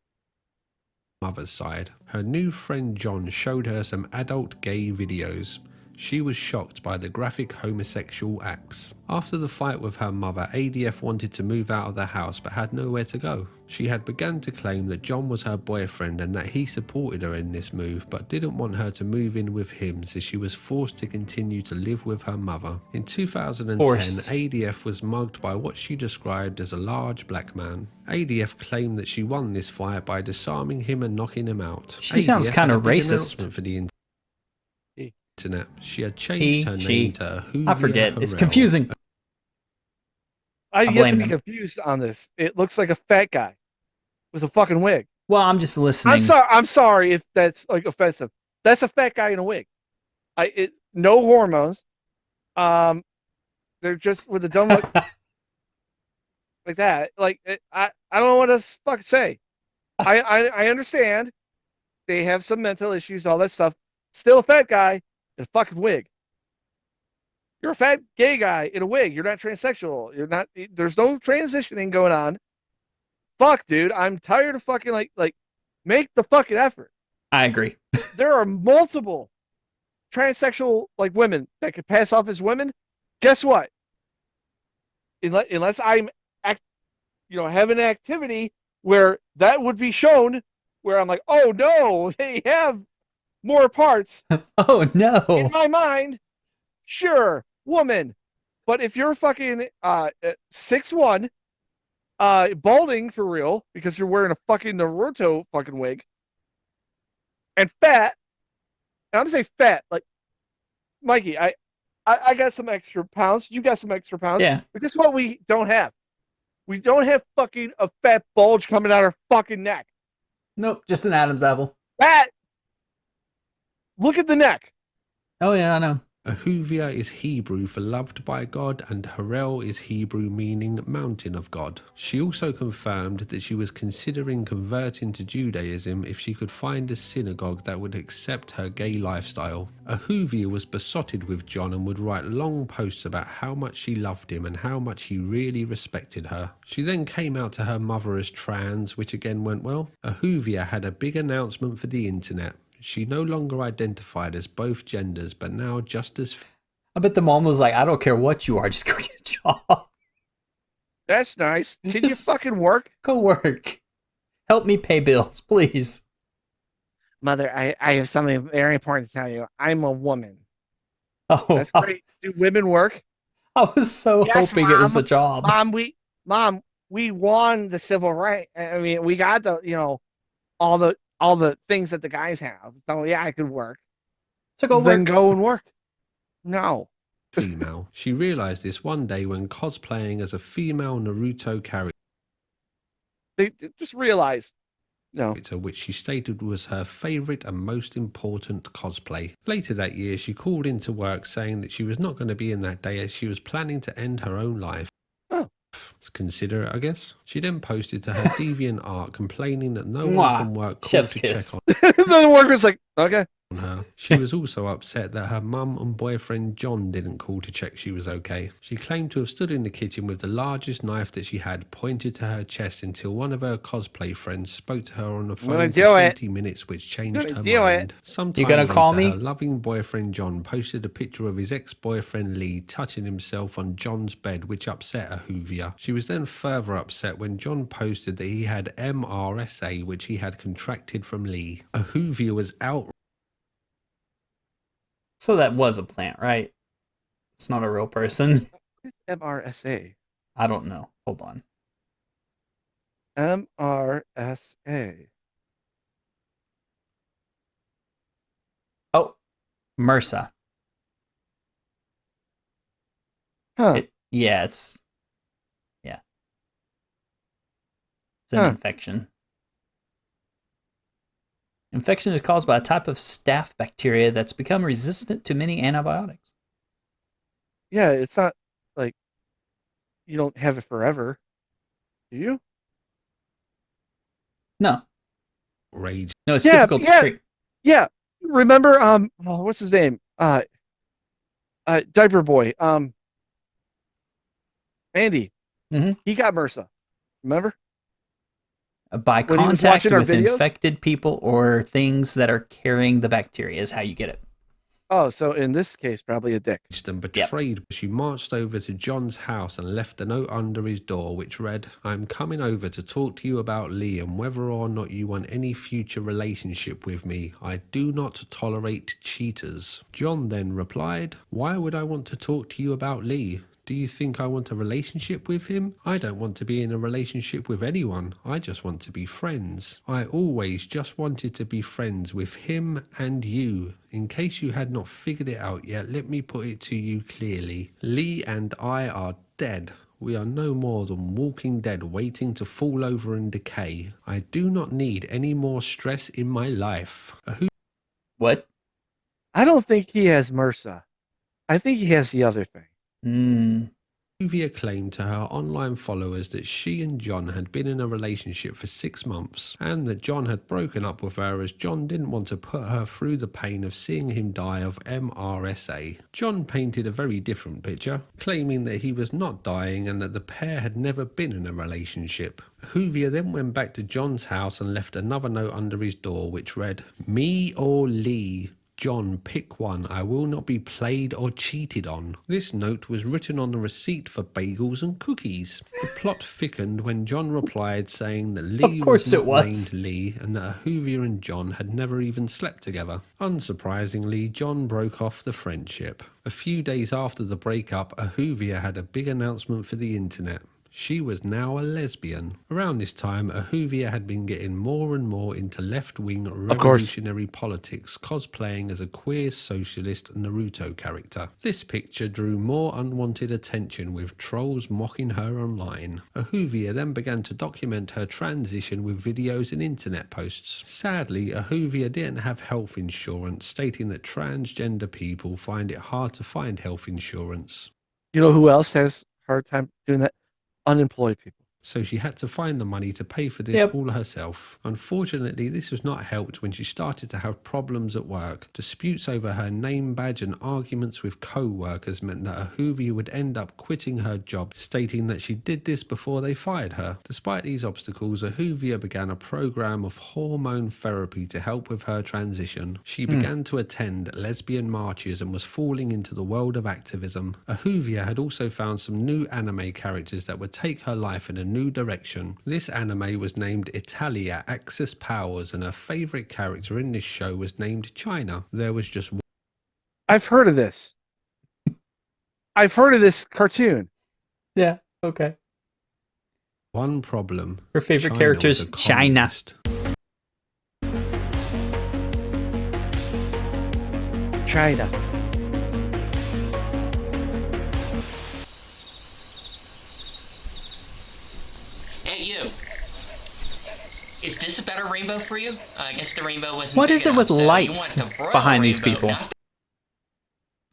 Speaker 5: mother's side. Her new friend John showed her some adult gay videos. She was shocked by the graphic homosexual acts. After the fight with her mother, ADF wanted to move out of the house but had nowhere to go. She had begun to claim that John was her boyfriend and that he supported her in this move but didn't want her to move in with him, so she was forced to continue to live with her mother. In 2010,
Speaker 2: Forced.
Speaker 5: ADF was mugged by what she described as a large black man. ADF claimed that she won this fight by disarming him and knocking him out.
Speaker 2: She sounds
Speaker 5: ADF
Speaker 2: kinda
Speaker 5: had a big
Speaker 2: racist.
Speaker 5: announcement for the internet. She had changed her
Speaker 2: She.
Speaker 5: name to Huvia
Speaker 2: I forget. It's
Speaker 5: Harrell.
Speaker 2: confusing.
Speaker 1: I
Speaker 2: blame
Speaker 1: get to be
Speaker 2: them.
Speaker 1: confused on this. It looks like a fat guy with a fucking wig.
Speaker 2: Well, I'm just listening.
Speaker 1: I'm sorry if that's like offensive. That's a fat guy in a wig. No hormones. They're just with a dumb look like that. Like I don't know what to fucking say. I understand they have some mental issues, all that stuff. Still a fat guy in a fucking wig. You're a fat gay guy in a wig. You're not transsexual. You're not. There's no transitioning going on. Fuck, dude. I'm tired of fucking like make the fucking effort.
Speaker 2: I agree.
Speaker 1: There are multiple transsexual like women that could pass off as women. Guess what? Unless I'm having an activity where that would be shown, where I'm like, oh no, they have more parts.
Speaker 2: Oh, no.
Speaker 1: In my mind, sure, woman. But if you're fucking 6'1", balding for real because you're wearing a fucking Naruto fucking wig, and fat, and I'm saying fat, like Mikey, I got some extra pounds. You got some extra pounds.
Speaker 2: Yeah.
Speaker 1: But guess what we don't have? We don't have fucking a fat bulge coming out our fucking neck.
Speaker 2: Nope, just an Adam's apple.
Speaker 1: That. Look at the neck.
Speaker 2: Oh yeah, I know.
Speaker 5: Ahuvia is Hebrew for loved by God, and Harel is Hebrew meaning mountain of God. She also confirmed that she was considering converting to Judaism if she could find a synagogue that would accept her gay lifestyle. Ahuvia was besotted with John and would write long posts about how much she loved him and how much he really respected her. She then came out to her mother as trans, which again went well. Ahuvia had a big announcement for the internet. She no longer identified as both genders, but now just as...
Speaker 2: I bet the mom was like, I don't care what you are, just go get a job.
Speaker 1: That's nice. Can you
Speaker 2: Just-
Speaker 1: fucking work?
Speaker 2: Go work. Help me pay bills, please.
Speaker 1: Mother, I have something very important to tell you. I'm a woman.
Speaker 2: Oh,
Speaker 1: That's great. Do women work?
Speaker 2: I was so
Speaker 1: Yes,
Speaker 2: hoping it was
Speaker 1: Mom.
Speaker 2: a job.
Speaker 1: Mom, we won the civil right. I mean, we got the, all the things that the guys have. So yeah, I could work.
Speaker 2: So go
Speaker 1: Then
Speaker 2: work.
Speaker 1: go and work. No.
Speaker 5: female. She realised this one day when cosplaying as a female Naruto character,
Speaker 1: They just realized. No.
Speaker 5: which she stated was her favourite and most important cosplay. Later that year, she called into work saying that she was not going to be in that day as she was planning to end her own life.
Speaker 1: Oh.
Speaker 5: Consider it, I guess. She then posted to her DeviantArt complaining that no
Speaker 2: Mwah.
Speaker 5: one from work called
Speaker 2: Chef's
Speaker 5: to
Speaker 2: kiss.
Speaker 5: check
Speaker 1: Then the worker's like, okay.
Speaker 5: on her. She was also upset that her mum and boyfriend John didn't call to check she was okay. She claimed to have stood in the kitchen with the largest knife that she had pointed to her chest until one of her cosplay friends spoke to her on the
Speaker 1: gonna
Speaker 5: phone
Speaker 1: do
Speaker 5: for
Speaker 1: it.
Speaker 5: 20 minutes, which changed her
Speaker 1: do it.
Speaker 5: mind. Sometime
Speaker 2: You gonna
Speaker 5: later,
Speaker 2: call me?
Speaker 5: her loving boyfriend John posted a picture of his ex-boyfriend Lee touching himself on John's bed, which upset Ahuvia. She was then further upset when John posted that he had MRSA, which he had contracted from Lee. Ahuvia was outraged.
Speaker 2: So that was a plant, right? It's not a real person.
Speaker 1: It's MRSA.
Speaker 2: I don't know. Hold on.
Speaker 1: MRSA.
Speaker 2: Oh, MRSA.
Speaker 1: Huh.
Speaker 2: Yeah. It's an
Speaker 1: Huh.
Speaker 2: infection. Infection is caused by a type of staph bacteria that's become resistant to many antibiotics.
Speaker 1: Yeah, it's not like you don't have it forever. Do you?
Speaker 2: No,
Speaker 5: Rage.
Speaker 2: no, it's
Speaker 1: Yeah,
Speaker 2: difficult to
Speaker 1: yeah.
Speaker 2: treat.
Speaker 1: Yeah. Remember, what's his name? Diaper Boy. Andy.
Speaker 2: Mhm.
Speaker 1: He got MRSA. Remember?
Speaker 2: By
Speaker 1: When he was
Speaker 2: contact
Speaker 1: watching our
Speaker 2: with
Speaker 1: videos?
Speaker 2: infected people or things that are carrying the bacteria is how you get it.
Speaker 1: Oh, so in this case, probably a dick.
Speaker 5: And betrayed, she marched over to John's house and left a note under his door which read, "I'm coming over to talk to you about Lee and whether or not you want any future relationship with me. I do not tolerate cheaters." John then replied, "Why would I want to talk to you about Lee? Do you think I want a relationship with him? I don't want to be in a relationship with anyone. I just want to be friends. I always just wanted to be friends with him and you. In case you had not figured it out yet, let me put it to you clearly. Lee and I are dead. We are no more than walking dead waiting to fall over and decay. I do not need any more stress in my life."
Speaker 2: What?
Speaker 1: I don't think he has MRSA. I think he has the other thing.
Speaker 5: Ahuvia claimed to her online followers that she and John had been in a relationship for 6 months and that John had broken up with her as John didn't want to put her through the pain of seeing him die of MRSA. John painted a very different picture, claiming that he was not dying and that the pair had never been in a relationship. Ahuvia then went back to John's house and left another note under his door which read, "Me or Lee? John, pick one. I will not be played or cheated on." This note was written on a receipt for bagels and cookies. The plot thickened when John replied saying that Lee
Speaker 2: course
Speaker 5: was not
Speaker 2: it was.
Speaker 5: named Lee and that Ahuvia and John had never even slept together. Unsurprisingly, John broke off the friendship. A few days after the breakup, Ahuvia had a big announcement for the internet. She was now a lesbian. Around this time, Ahuvia had been getting more and more into left-wing revolutionary politics, cosplaying as a queer socialist Naruto character. This picture drew more unwanted attention, with trolls mocking her online. Ahuvia then began to document her transition with videos and internet posts. Sadly, Ahuvia didn't have health insurance, stating that transgender people find it hard to find health insurance.
Speaker 1: You know who else has a hard time doing that? Unemployed people.
Speaker 5: So she had to find the money to pay for this all herself. Unfortunately, this was not helped when she started to have problems at work. Disputes over her name badge and arguments with co-workers meant that Ahuvia would end up quitting her job, stating that she did this before they fired her. Despite these obstacles, Ahuvia began a program of hormone therapy to help with her transition. She began to attend lesbian marches and was falling into the world of activism. Ahuvia had also found some new anime characters that would take her life in a new direction. This anime was named Italia Axis Powers, and her favourite character in this show was named China. There was just one.
Speaker 1: I've heard of this. I've heard of this cartoon.
Speaker 2: Yeah, okay.
Speaker 5: One problem.
Speaker 2: Her favorite
Speaker 5: China
Speaker 2: character
Speaker 5: was
Speaker 2: is
Speaker 5: a
Speaker 2: China.
Speaker 5: communist.
Speaker 1: China.
Speaker 4: Hey, you. Is this a better rainbow for you? I guess the rainbow wasn't.
Speaker 2: What is
Speaker 4: big
Speaker 2: it with
Speaker 4: enough, so you
Speaker 2: lights
Speaker 4: want the royal
Speaker 2: behind these
Speaker 4: rainbow,
Speaker 2: people?
Speaker 4: not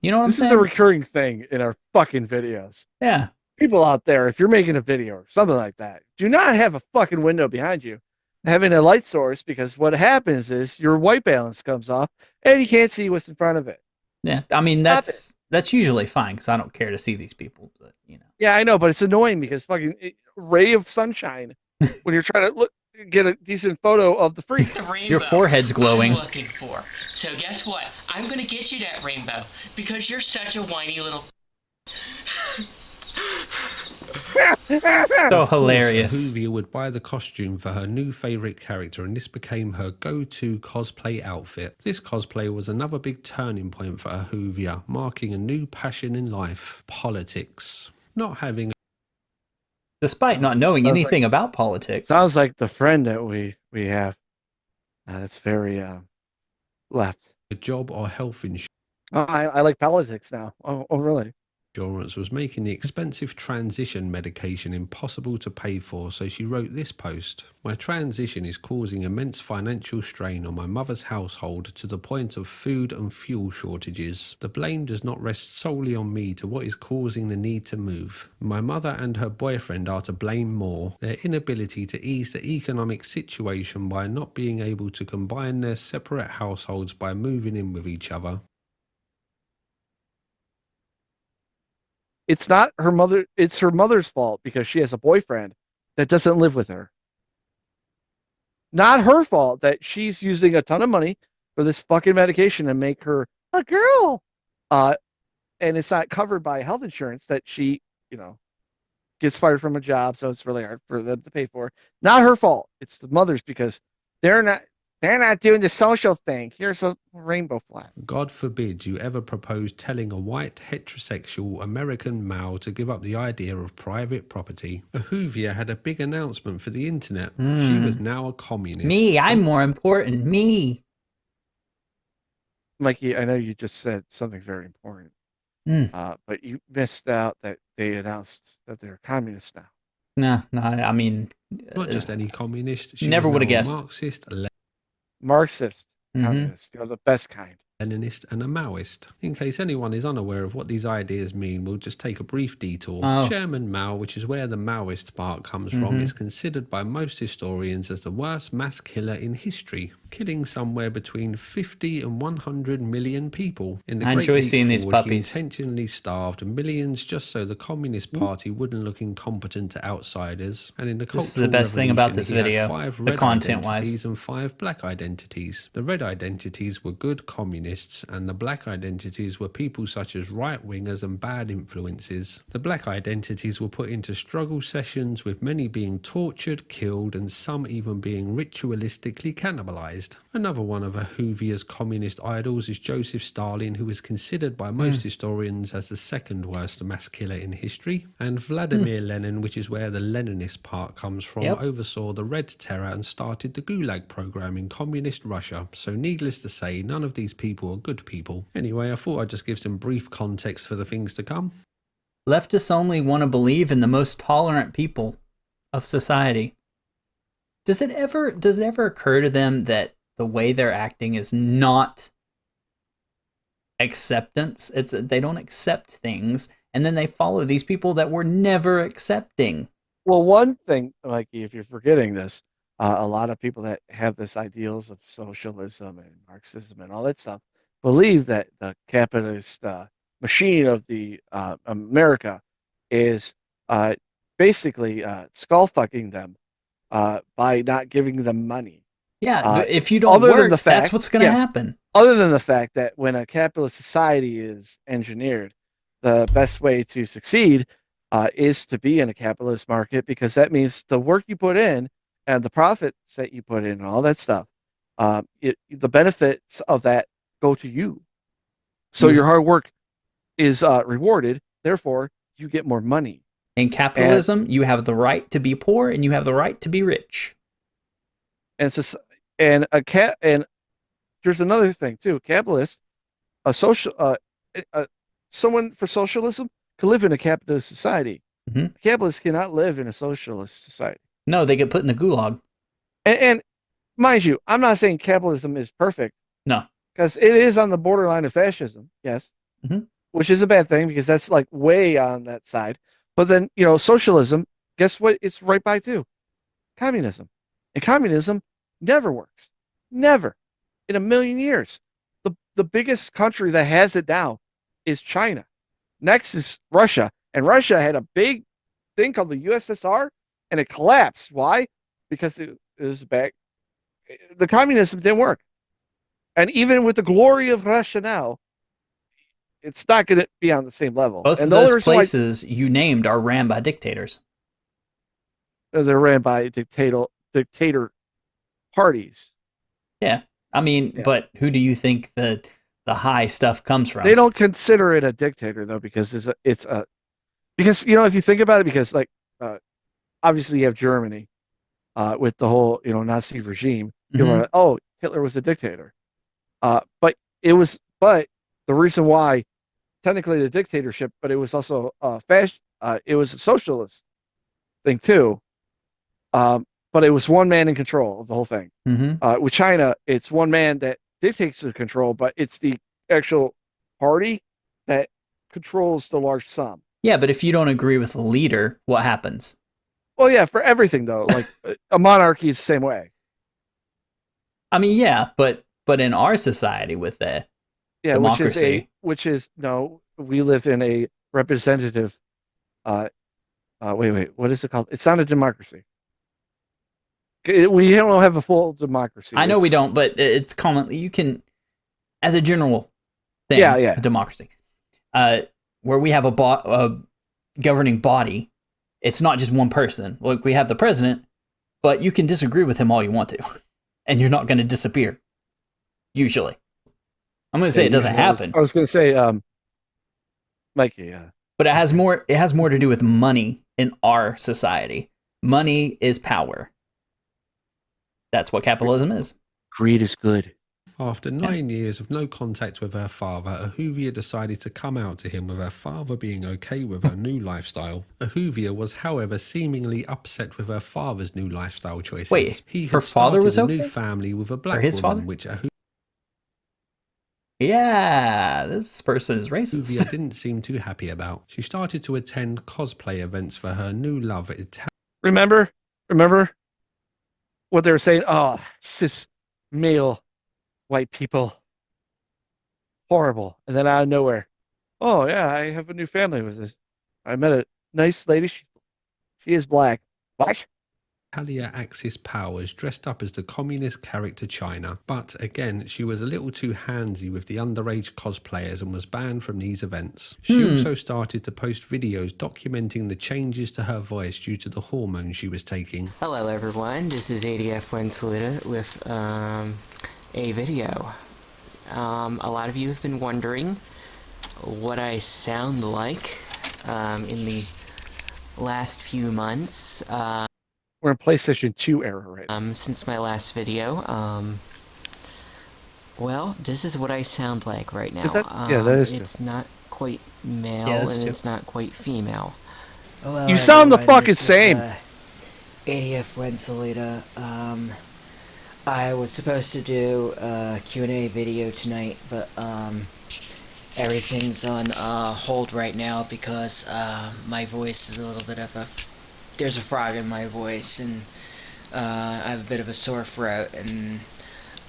Speaker 2: You know what I'm
Speaker 1: This is
Speaker 2: saying?
Speaker 1: a recurring thing in our fucking videos.
Speaker 2: Yeah.
Speaker 1: People out there, if you're making a video or something like that, do not have a fucking window behind you having a light source, because what happens is your white balance comes off and you can't see what's in front of it.
Speaker 2: Yeah. I mean,
Speaker 1: Stop
Speaker 2: that's usually fine because I don't care to see these people, but you know.
Speaker 1: Yeah, I know, but it's annoying because fucking ray of sunshine when you're trying to get a decent photo of the freak.
Speaker 4: the rainbow
Speaker 2: Your forehead's glowing.
Speaker 4: I'm looking for. So guess what? I'm gonna get you that rainbow because you're such a whiny little.
Speaker 2: So hilarious.
Speaker 5: Ahuvia would buy the costume for her new favourite character, and this became her go-to cosplay outfit. This cosplay was another big turning point for Ahuvia, marking a new passion in life: politics. Not having
Speaker 2: Despite not knowing
Speaker 1: Sounds
Speaker 2: anything about politics.
Speaker 1: Sounds like the friend that we have. That's very left.
Speaker 5: a job or health insurance
Speaker 1: Oh, I like politics now. Oh, really?
Speaker 5: was making the expensive transition medication impossible to pay for, so she wrote this post. My transition is causing immense financial strain on my mother's household to the point of food and fuel shortages. The blame does not rest solely on me to what is causing the need to move. My mother and her boyfriend are to blame more. Their inability to ease the economic situation by not being able to combine their separate households by moving in with each other.
Speaker 1: It's not her mother. It's her mother's fault because she has a boyfriend that doesn't live with her. Not her fault that she's using a ton of money for this fucking medication to make her a girl. And it's not covered by health insurance that she, gets fired from a job, so it's really hard for them to pay for. Not her fault. It's the mother's because they're not doing the social thing. Here's a rainbow flag.
Speaker 5: God forbid you ever propose telling a white heterosexual American male to give up the idea of private property. Ahuvia had a big announcement for the internet. She was now a communist.
Speaker 2: Me, I'm more important. Me.
Speaker 1: Mikey, I know you just said something very important, but you missed out that they announced that they're communists now.
Speaker 2: No, I mean,
Speaker 5: Not just any communist. She
Speaker 2: never
Speaker 5: was
Speaker 2: would have
Speaker 5: now a
Speaker 2: guessed.
Speaker 5: Marxist,
Speaker 1: Marxist,
Speaker 2: Mhm.
Speaker 1: communist, the best kind.
Speaker 5: Leninist and a Maoist. In case anyone is unaware of what these ideas mean, we'll just take a brief detour.
Speaker 2: Oh.
Speaker 5: Chairman Mao, which is where the Maoist part comes from, is considered by most historians as the worst mass killer in history, killing somewhere between 50 and 100 million people. In the
Speaker 2: I
Speaker 5: Great
Speaker 2: enjoy
Speaker 5: Leap
Speaker 2: seeing these
Speaker 5: Forward,
Speaker 2: puppies.
Speaker 5: He intentionally starved millions just so the Communist Party wouldn't look incompetent to outsiders. And in the
Speaker 2: This is the best thing about this video, the content-wise.
Speaker 5: and 5 black identities. The red identities were good communists, communists, and the black identities were people such as right-wingers and bad influences. The black identities were put into struggle sessions, with many being tortured, killed, and some even being ritualistically cannibalized. Another one of Ahuvia's communist idols is Joseph Stalin, who is considered by most historians as the second worst mass killer in history. And Vladimir Lenin, which is where the Leninist part comes from, oversaw the Red Terror and started the Gulag program in communist Russia. So needless to say, none of these people are good people. Anyway, I thought I'd just give some brief context for the things to come.
Speaker 2: Leftists only want to believe in the most tolerant people of society. Does it ever occur to them that the way they're acting is not acceptance? They don't accept things, and then they follow these people that were never accepting.
Speaker 1: Well, one thing, Mikey, if you're forgetting this, a lot of people that have this ideals of socialism and Marxism and all that stuff believe that the capitalist machine of the America is basically skull fucking them by not giving them money.
Speaker 2: Yeah, if you don't work, that's what's going to happen.
Speaker 1: Other than the fact that when a capitalist society is engineered, the best way to succeed is to be in a capitalist market, because that means the work you put in and the profits that you put in and all that stuff, the benefits of that go to you. So your hard work is rewarded. Therefore, you get more money.
Speaker 2: In capitalism, you have the right to be poor and you have the right to be rich.
Speaker 1: And here's another thing too. Capitalist, someone for socialism could live in a capitalist society.
Speaker 2: Mm-hmm.
Speaker 1: Capitalists cannot live in a socialist society.
Speaker 2: No, they get put in the gulag.
Speaker 1: And mind you, I'm not saying capitalism is perfect.
Speaker 2: No.
Speaker 1: Because it is on the borderline of fascism, yes.
Speaker 2: Mm-hmm.
Speaker 1: Which is a bad thing, because that's like way on that side. But then, socialism, guess what? It's right by too. Communism. And communism never works. Never. In a million years. The biggest country that has it now is China. Next is Russia. And Russia had a big thing called the USSR, and it collapsed. Why? Because it was back. The communism didn't work. And even with the glory of Russia now, it's not going to be on the same level.
Speaker 2: Both of those places you named are ran by dictators.
Speaker 1: They're ran by dictator parties.
Speaker 2: Yeah. I mean, but who do you think the high stuff comes from?
Speaker 1: They don't consider it a dictator, though, because because if you think about it, because obviously you have Germany with the whole Nazi regime. People are like, oh, Hitler was a dictator. But the reason why, technically the dictatorship, but it was also it was a socialist thing too. But it was one man in control of the whole thing.
Speaker 2: Mm-hmm.
Speaker 1: With China, it's one man that dictates the control, but it's the actual party that controls the large sum.
Speaker 2: Yeah, but if you don't agree with the leader, what happens?
Speaker 1: Well, yeah, for everything though, like a monarchy is the same way.
Speaker 2: I mean, yeah, but in our society with the democracy,
Speaker 1: we live in a representative. Wait, what is it called? It's not a democracy. We don't have a full democracy.
Speaker 2: I know we don't, but it's commonly, you can, as a general thing, a democracy, where we have a governing body. It's not just one person. Like, we have the president, but you can disagree with him all you want to, and you're not going to disappear. Usually, I'm going to say it doesn't happen.
Speaker 1: I was going to say, Mikey,
Speaker 2: but it has more to do with money in our society. Money is power. That's what capitalism is.
Speaker 1: Greed is good.
Speaker 5: After 9 years of no contact with her father, Ahuvia decided to come out to him, with her father being okay with her new lifestyle. Ahuvia was, however, seemingly upset with her father's new lifestyle choices.
Speaker 2: Wait,
Speaker 5: he had
Speaker 2: her father was
Speaker 5: started
Speaker 2: okay?
Speaker 5: a new family with a black
Speaker 2: Or his
Speaker 5: woman,
Speaker 2: father?
Speaker 5: which
Speaker 2: Yeah, this person is racist.
Speaker 5: Ahuvia didn't seem too happy about. She started to attend cosplay events for her new love.
Speaker 1: Remember what they were saying? Oh, cis male white people, horrible. And then out of nowhere, oh yeah, I have a new family with this. I met a nice lady. She is black. What?
Speaker 5: Axis powers dressed up as the communist character China, but again she was a little too handsy with the underage cosplayers and was banned from these events. She also started to post videos documenting the changes to her voice due to the hormones she was taking.
Speaker 4: Hello everyone, this is ADF Fuensalida with a video. A lot of you have been wondering what I sound like in the last few months.
Speaker 1: We're in PlayStation 2 era right now.
Speaker 4: Since my last video, well, this is what I sound like right now.
Speaker 1: Is that? Yeah, that is
Speaker 4: it's not quite male
Speaker 2: Yeah,
Speaker 4: and
Speaker 2: that's
Speaker 4: it's not quite female. Hello,
Speaker 1: You sound the
Speaker 4: everyone.
Speaker 1: fucking
Speaker 4: This is,
Speaker 1: same.
Speaker 4: ADF Fuensalida. I was supposed to do a Q&A video tonight, but everything's on hold right now because my voice is a little bit of a... There's a frog in my voice, and I have a bit of a sore throat, and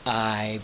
Speaker 4: I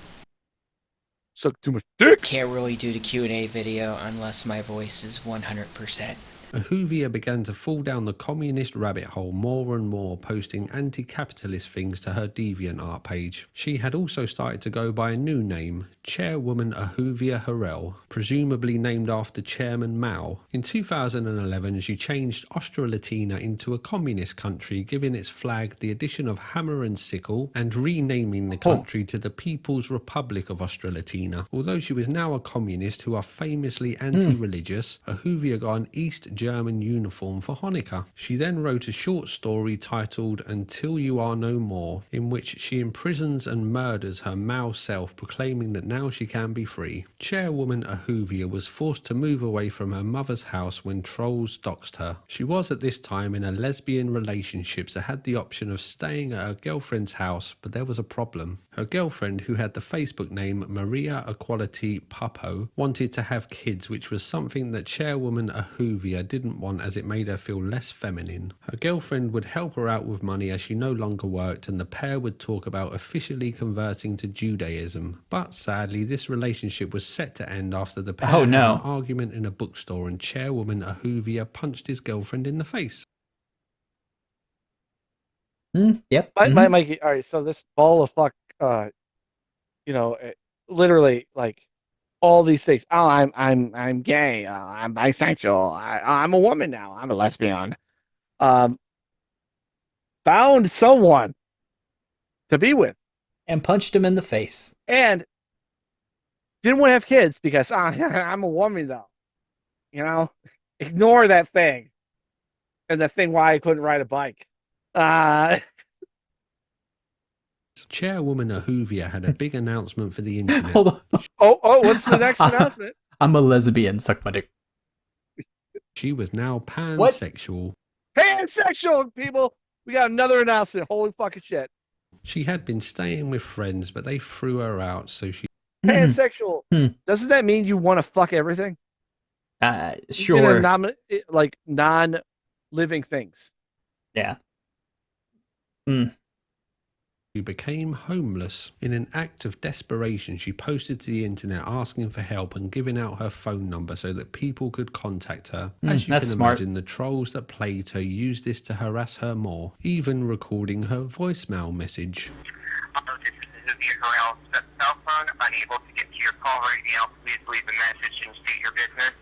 Speaker 1: Suck too much dick.
Speaker 4: can't really do the Q&A video unless my voice is 100%.
Speaker 5: Ahuvia began to fall down the communist rabbit hole more and more, posting anti-capitalist things to her DeviantArt page. She had also started to go by a new name, Chairwoman Ahuvia Harel, presumably named after Chairman Mao. In 2011, she changed Australatina into a communist country, giving its flag the addition of hammer and sickle, and renaming the country to the People's Republic of Australatina. Although she was now a communist who are famously anti-religious, Ahuvia got an East German uniform for Hanukkah. She then wrote a short story titled Until You Are No More, in which she imprisons and murders her Mao self, proclaiming that now she can be free. Chairwoman Ahuvia was forced to move away from her mother's house when trolls doxed her. She was at this time in a lesbian relationship, so had the option of staying at her girlfriend's house, but there was a problem. Her girlfriend, who had the Facebook name Maria Equality Papo, wanted to have kids, which was something that Chairwoman Ahuvia didn't want as it made her feel less feminine. Her girlfriend would help her out with money as she no longer worked, and the pair would talk about officially converting to Judaism. But sadly, this relationship was set to end after the pair had an argument in a bookstore and Chairwoman Ahuvia punched his girlfriend in the face.
Speaker 2: Yep.
Speaker 1: Mikey, all right, so this ball of fuck, literally, like, all these things. Oh, I'm gay. I'm bisexual. I'm a woman now. I'm a lesbian. Found someone to be with
Speaker 2: And punched him in the face.
Speaker 1: and didn't want to have kids because I'm a woman though. Ignore that thing, and the thing why I couldn't ride a bike.
Speaker 5: Chairwoman Ahuvia had a big announcement for the internet.
Speaker 2: Hold on.
Speaker 1: Oh, what's the next announcement?
Speaker 2: I'm a lesbian. Suck my dick.
Speaker 5: She was now pansexual.
Speaker 1: Pansexual, people. We got another announcement. Holy fucking shit.
Speaker 5: She had been staying with friends, but they threw her out, so she...
Speaker 1: Pansexual. Doesn't that mean you want to fuck everything?
Speaker 2: Sure.
Speaker 1: Like non-living things.
Speaker 2: Yeah.
Speaker 5: She became homeless. In an act of desperation, she posted to the internet asking for help and giving out her phone number so that people could contact her. As you can imagine, the trolls that plagued her used this to harass her more, even recording her voicemail message.
Speaker 7: Hello, this is Isabel Rosa cell phone. Unable to get to your call right now. Please leave a message and state your business,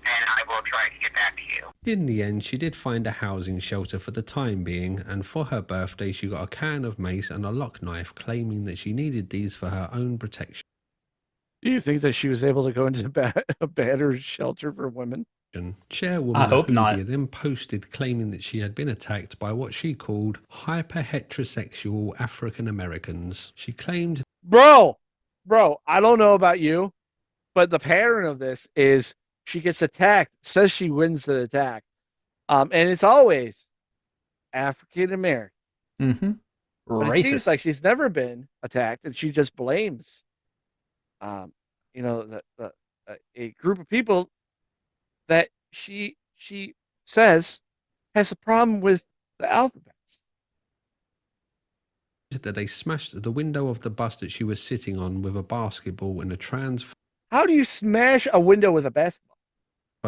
Speaker 7: and I will try to get back to you.
Speaker 5: In the end, she did find a housing shelter for the time being, and for her birthday she got a can of mace and a lock knife, claiming that she needed these for her own protection.
Speaker 1: Do you think that she was able to go into a better shelter for women?
Speaker 5: Chairwoman
Speaker 2: I hope not.
Speaker 5: Ahuvia then posted claiming that she had been attacked by what she called hyper-heterosexual African Americans. She claimed...
Speaker 1: Bro, I don't know about you, but the pattern of this is she gets attacked, says she wins the attack, and it's always African American.
Speaker 2: Racist.
Speaker 1: It seems like she's never been attacked, and she just blames, a group of people that she says has a problem with the alphabets.
Speaker 5: that they smashed the window of the bus that she was sitting on with a basketball and a
Speaker 1: How do you smash a window with a basketball?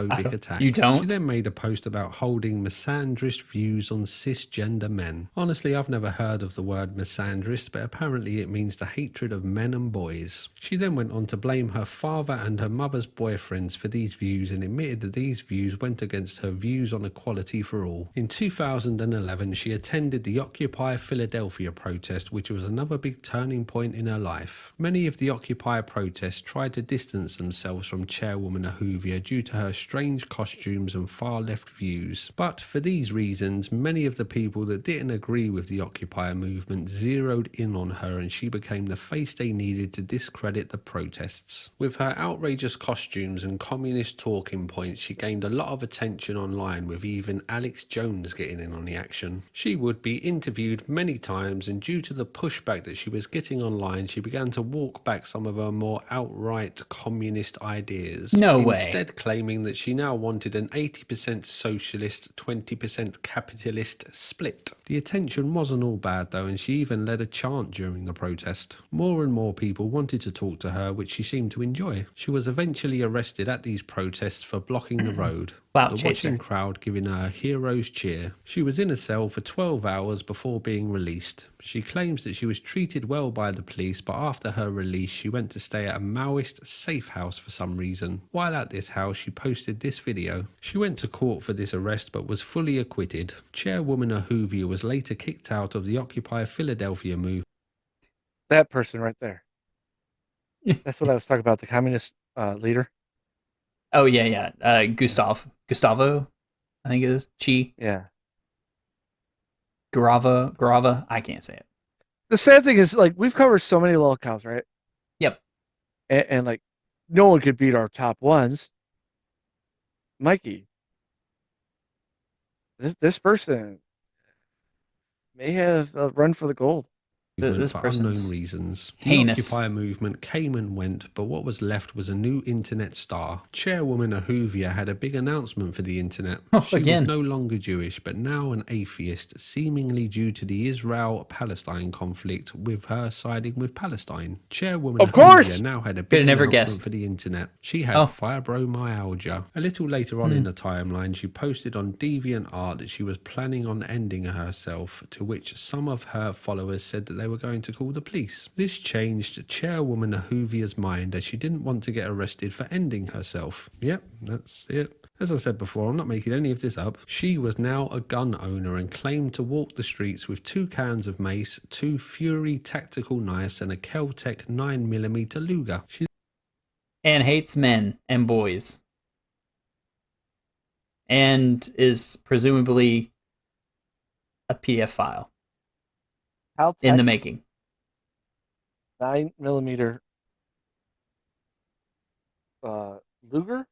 Speaker 5: phobic attack.
Speaker 2: You don't?
Speaker 5: She then made a post about holding misandrist views on cisgender men. Honestly, I've never heard of the word misandrist, but apparently it means the hatred of men and boys. She then went on to blame her father and her mother's boyfriends for these views and admitted that these views went against her views on equality for all. In 2011, she attended the Occupy Philadelphia protest, which was another big turning point in her life. Many of the Occupy protests tried to distance themselves from Chairwoman Ahuvia due to her strange costumes and far-left views. But for these reasons, many of the people that didn't agree with the Occupy movement zeroed in on her, and she became the face they needed to discredit the protests. With her outrageous costumes and communist talking points, she gained a lot of attention online, with even Alex Jones getting in on the action. She would be interviewed many times, and due to the pushback that she was getting online, she began to walk back some of her more outright communist ideas.
Speaker 2: No way.
Speaker 5: Instead claiming that she now wanted an 80% socialist, 20% capitalist split. The attention wasn't all bad though, and she even led a chant during the protest. More and more people wanted to talk to her, which she seemed to enjoy. She was eventually arrested at these protests for blocking the road.
Speaker 2: Wow,
Speaker 5: The
Speaker 2: chaser.
Speaker 5: watching crowd giving her a hero's cheer. She was in a cell for 12 hours before being released. She claims that she was treated well by the police, but after her release she went to stay at a Maoist safe house for some reason. While at this house she posted this video. She went to court for this arrest but was fully acquitted. Chairwoman Ahuvia was later kicked out of the Occupy Philadelphia movement.
Speaker 1: That person right there. That's what I was talking about. The communist leader.
Speaker 2: Oh yeah. Gustavo, I think it is.
Speaker 1: Yeah.
Speaker 2: Garava. I can't say it.
Speaker 1: The sad thing is, like, we've covered so many locales, right?
Speaker 2: Yep.
Speaker 1: And like, no one could beat our top ones. Mikey, this person may have run for the gold.
Speaker 2: This
Speaker 5: For
Speaker 2: person's
Speaker 5: unknown reasons. The
Speaker 2: heinous.
Speaker 5: Occupy movement came and went, but what was left was a new internet star. Chairwoman Ahuvia had a big announcement for the internet.
Speaker 2: Oh,
Speaker 5: She
Speaker 2: again.
Speaker 5: was no longer Jewish, but now an atheist, seemingly due to the Israel-Palestine conflict, with her siding with Palestine. Chairwoman
Speaker 1: Of course!
Speaker 5: Ahuvia now had a big
Speaker 2: Could've never
Speaker 5: announcement
Speaker 2: guessed.
Speaker 5: for the internet. She had
Speaker 2: Oh.
Speaker 5: fibromyalgia. A little later on in the timeline, she posted on DeviantArt that she was planning on ending herself, to which some of her followers said that they were going to call the police. This changed Chairwoman Ahuvia's mind, as she didn't want to get arrested for ending herself. Yep, that's it. As I said before, I'm not making any of this up. She was now a gun owner and claimed to walk the streets with 2 cans of mace, 2 Fury tactical knives, and a Kel-Tec 9mm Luger. She
Speaker 2: And hates men and boys. And is presumably a PDF file in the making.
Speaker 1: 9mm Luger?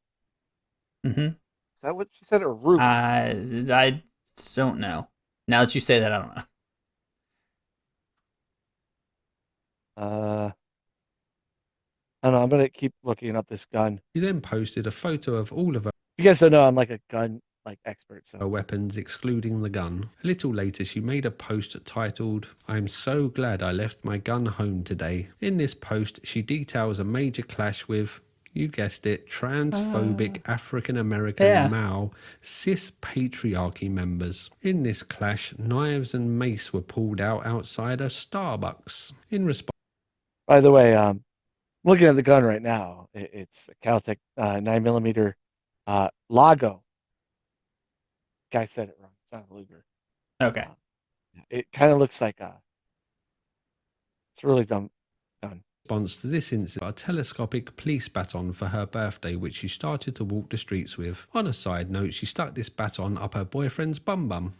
Speaker 2: Mm-hmm.
Speaker 1: Is that what she said? Or Ruger?
Speaker 2: I don't know. Now that you say that, I don't know.
Speaker 1: I don't know. I'm gonna keep looking up this gun.
Speaker 5: then posted a photo of all of her
Speaker 1: You guys don't know I'm like a gun expert. So
Speaker 5: weapons, excluding the gun. A little later, she made a post titled, "I'm so glad I left my gun home today." In this post, she details a major clash with, you guessed it, transphobic African-American Mao cis patriarchy members. In this clash, knives and mace were pulled out outside a Starbucks. In response,
Speaker 1: by the way, looking at the gun right now, it's a Cal-Tec 9mm Lago. Guy said it wrong. It's not a Luger.
Speaker 2: Okay.
Speaker 1: It kind of looks like it's a really dumb gun.
Speaker 5: response to this incident, a telescopic police baton for her birthday, which she started to walk the streets with. On a side note, she stuck this baton up her boyfriend's bum.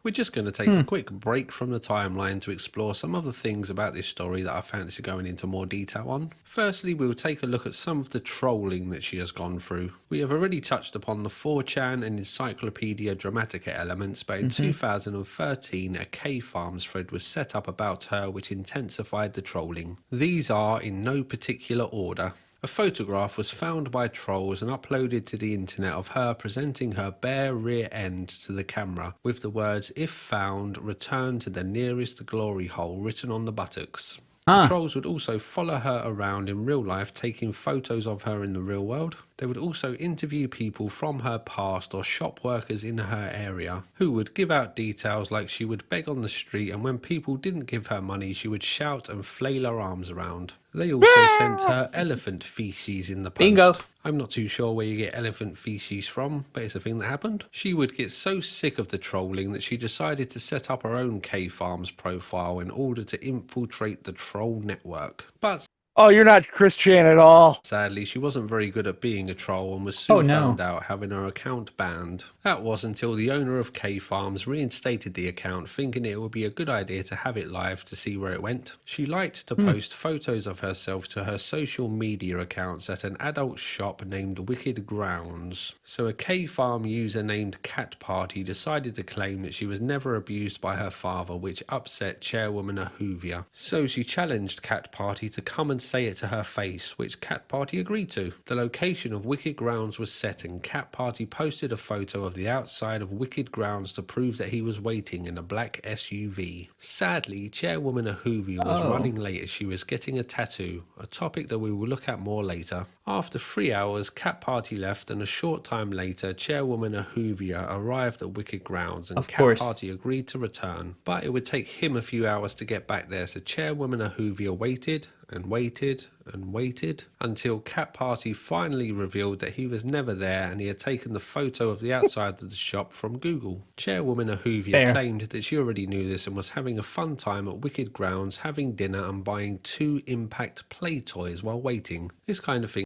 Speaker 5: We're just going to take a quick break from the timeline to explore some of the things about this story that I fancy going into more detail on. Firstly, we'll take a look at some of the trolling that she has gone through. We have already touched upon the 4chan and Encyclopedia Dramatica elements, but in 2013 a K-Farms thread was set up about her which intensified the trolling. These are in no particular order. A photograph was found by trolls and uploaded to the internet of her presenting her bare rear end to the camera with the words, "If found, return to the nearest glory hole," written on the buttocks.
Speaker 2: Huh.
Speaker 5: Trolls would also follow her around in real life, taking photos of her in the real world. They would also interview people from her past or shop workers in her area who would give out details like she would beg on the street, and when people didn't give her money, she would shout and flail her arms around. They also sent her elephant feces in the post.
Speaker 2: Bingo.
Speaker 5: I'm not too sure where you get elephant feces from, but it's a thing that happened. She would get so sick of the trolling that she decided to set up her own K-Farms profile in order to infiltrate the troll network. But
Speaker 1: Oh, you're not Christian at all.
Speaker 5: sadly, she wasn't very good at being a troll and was soon
Speaker 2: Oh, no.
Speaker 5: found out, having her account banned. That was until the owner of K-Farms reinstated the account, thinking it would be a good idea to have it live to see where it went. She liked to post photos of herself to her social media accounts at an adult shop named Wicked Grounds. So a K-Farm user named Cat Party decided to claim that she was never abused by her father, which upset Chairwoman Ahuvia. So she challenged Cat Party to come and say it to her face, which Cat Party agreed to. The location of Wicked Grounds was set, and Cat Party posted a photo of the outside of Wicked Grounds to prove that he was waiting in a black SUV. Sadly, Chairwoman Ahuvia was running late as she was getting a tattoo, a topic that we will look at more later. After 3 hours, Cat Party left, and a short time later, Chairwoman Ahuvia arrived at Wicked Grounds, and
Speaker 2: Of
Speaker 5: Cat
Speaker 2: course.
Speaker 5: Party agreed to return. But it would take him a few hours to get back there, so Chairwoman Ahuvia waited and waited and waited until Cat Party finally revealed that he was never there and he had taken the photo of the outside of the shop from Google. Chairwoman Ahuvia
Speaker 2: Fair.
Speaker 5: claimed that she already knew this and was having a fun time at Wicked Grounds, having dinner and buying 2 Impact play toys while waiting. This kind of thing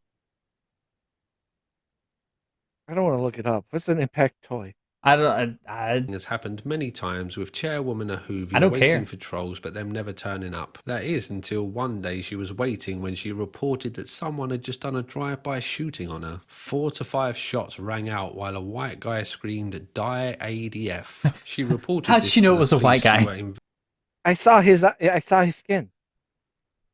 Speaker 1: I don't want to look it up. What's an impact toy?
Speaker 2: I
Speaker 5: has happened many times with Chairwoman Ahuvia
Speaker 2: I don't
Speaker 5: waiting
Speaker 2: care.
Speaker 5: for trolls but them never turning up. That is until one day she was waiting when she reported that someone had just done a drive-by shooting on her. 4 to 5 shots rang out while a white guy screamed, "Die ADF." She reported
Speaker 2: How'd
Speaker 5: this
Speaker 2: she know
Speaker 5: to
Speaker 2: it
Speaker 5: the
Speaker 2: was a white
Speaker 5: police who
Speaker 2: guy?
Speaker 5: were
Speaker 1: I saw his skin.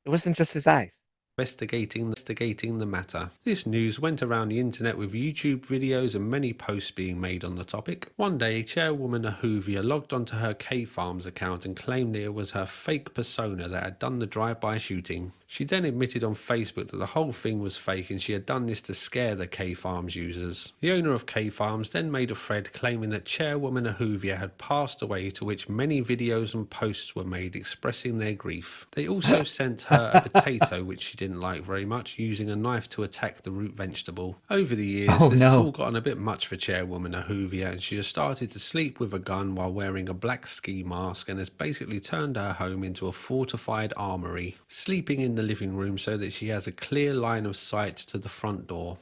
Speaker 1: It wasn't just his eyes.
Speaker 5: investigating the matter. This news went around the internet with YouTube videos and many posts being made on the topic. One day, Chairwoman Ahuvia logged onto her K-Farms account and claimed that it was her fake persona that had done the drive-by shooting. She then admitted on Facebook that the whole thing was fake and she had done this to scare the K-Farms users. The owner of K-Farms then made a thread claiming that Chairwoman Ahuvia had passed away, to which many videos and posts were made expressing their grief. They also sent her a potato, which she didn't like very much, using a knife to attack the root vegetable. Over the years,
Speaker 2: Oh,
Speaker 5: this has
Speaker 2: no.
Speaker 5: all gotten a bit much for Chairwoman Ahuvia, and she has started to sleep with a gun while wearing a black ski mask and has basically turned her home into a fortified armory, sleeping in the living room so that she has a clear line of sight to the front door.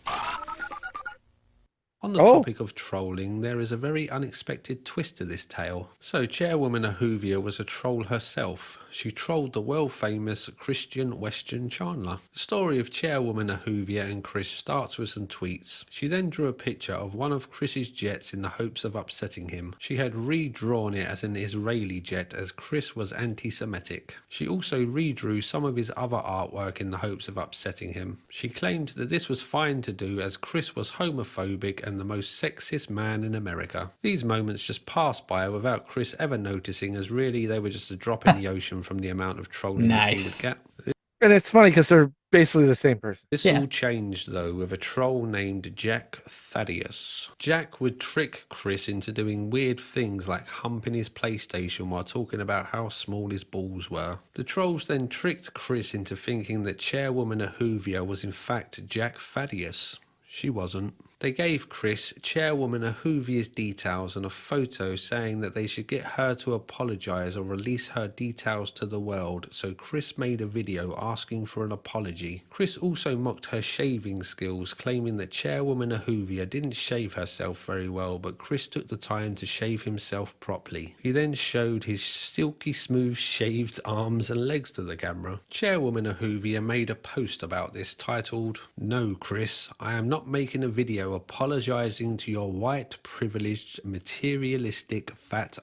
Speaker 5: On the topic of trolling, there is a very unexpected twist to this tale. So Chairwoman Ahuvia was a troll herself. She trolled the world-famous Christian Weston Chandler. The story of Chairwoman Ahuvia and Chris starts with some tweets. She then drew a picture of one of Chris's jets in the hopes of upsetting him. She had redrawn it as an Israeli jet, as Chris was anti-Semitic. She also redrew some of his other artwork in the hopes of upsetting him. She claimed that this was fine to do as Chris was homophobic and the most sexist man in America. These moments just passed by without Chris ever noticing, as really they were just a drop in the ocean from the amount of trolling
Speaker 2: Nice.
Speaker 5: that he would get.
Speaker 1: And it's funny because they're basically the same person.
Speaker 5: This all changed though with a troll named Jack Thaddeus. Jack would trick Chris into doing weird things like humping his PlayStation while talking about how small his balls were. The trolls then tricked Chris into thinking that Chairwoman Ahuvia was in fact Jack Thaddeus. She wasn't. They gave Chris Chairwoman Ahuvia's details and a photo saying that they should get her to apologise or release her details to the world, so Chris made a video asking for an apology. Chris also mocked her shaving skills, claiming that Chairwoman Ahuvia didn't shave herself very well, but Chris took the time to shave himself properly. He then showed his silky smooth shaved arms and legs to the camera. Chairwoman Ahuvia made a post about this titled, "No Chris, I am not making a video apologising to your white privileged materialistic fat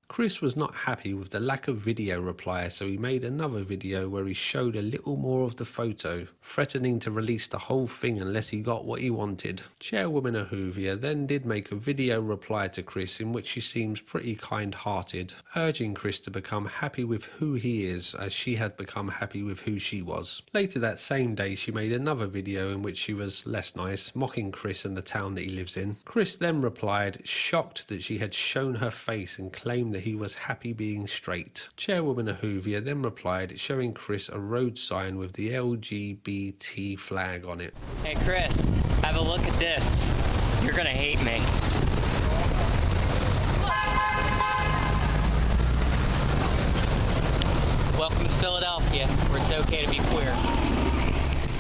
Speaker 5: Chris was not happy with the lack of video reply, so he made another video where he showed a little more of the photo, threatening to release the whole thing unless he got what he wanted. Chairwoman Ahuvia then did make a video reply to Chris in which she seems pretty kind-hearted, urging Chris to become happy with who he is as she had become happy with who she was. Later that same day she made another video in which she was less nice, mocking Chris and the town that he lives in. Chris then replied, shocked that she had shown her face and claimed that he was happy being straight. Chairwoman Ahuvia then replied, showing Chris a road sign with the LGBT flag on it.
Speaker 4: Hey Chris, have a look at this. You're gonna hate me. Welcome to Philadelphia, where it's okay to be queer.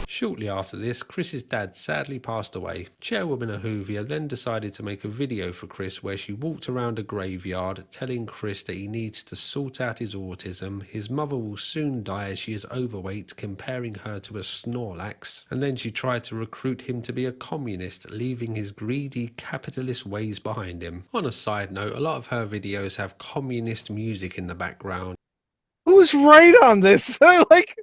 Speaker 5: Shortly after this, Chris's dad sadly passed away. Chairwoman Ahuvia then decided to make a video for Chris where she walked around a graveyard telling Chris that he needs to sort out his autism, his mother will soon die as she is overweight, comparing her to a Snorlax, and then she tried to recruit him to be a communist, leaving his greedy capitalist ways behind him. On a side note, a lot of her videos have communist music in the background.
Speaker 1: Who's right on this? Like,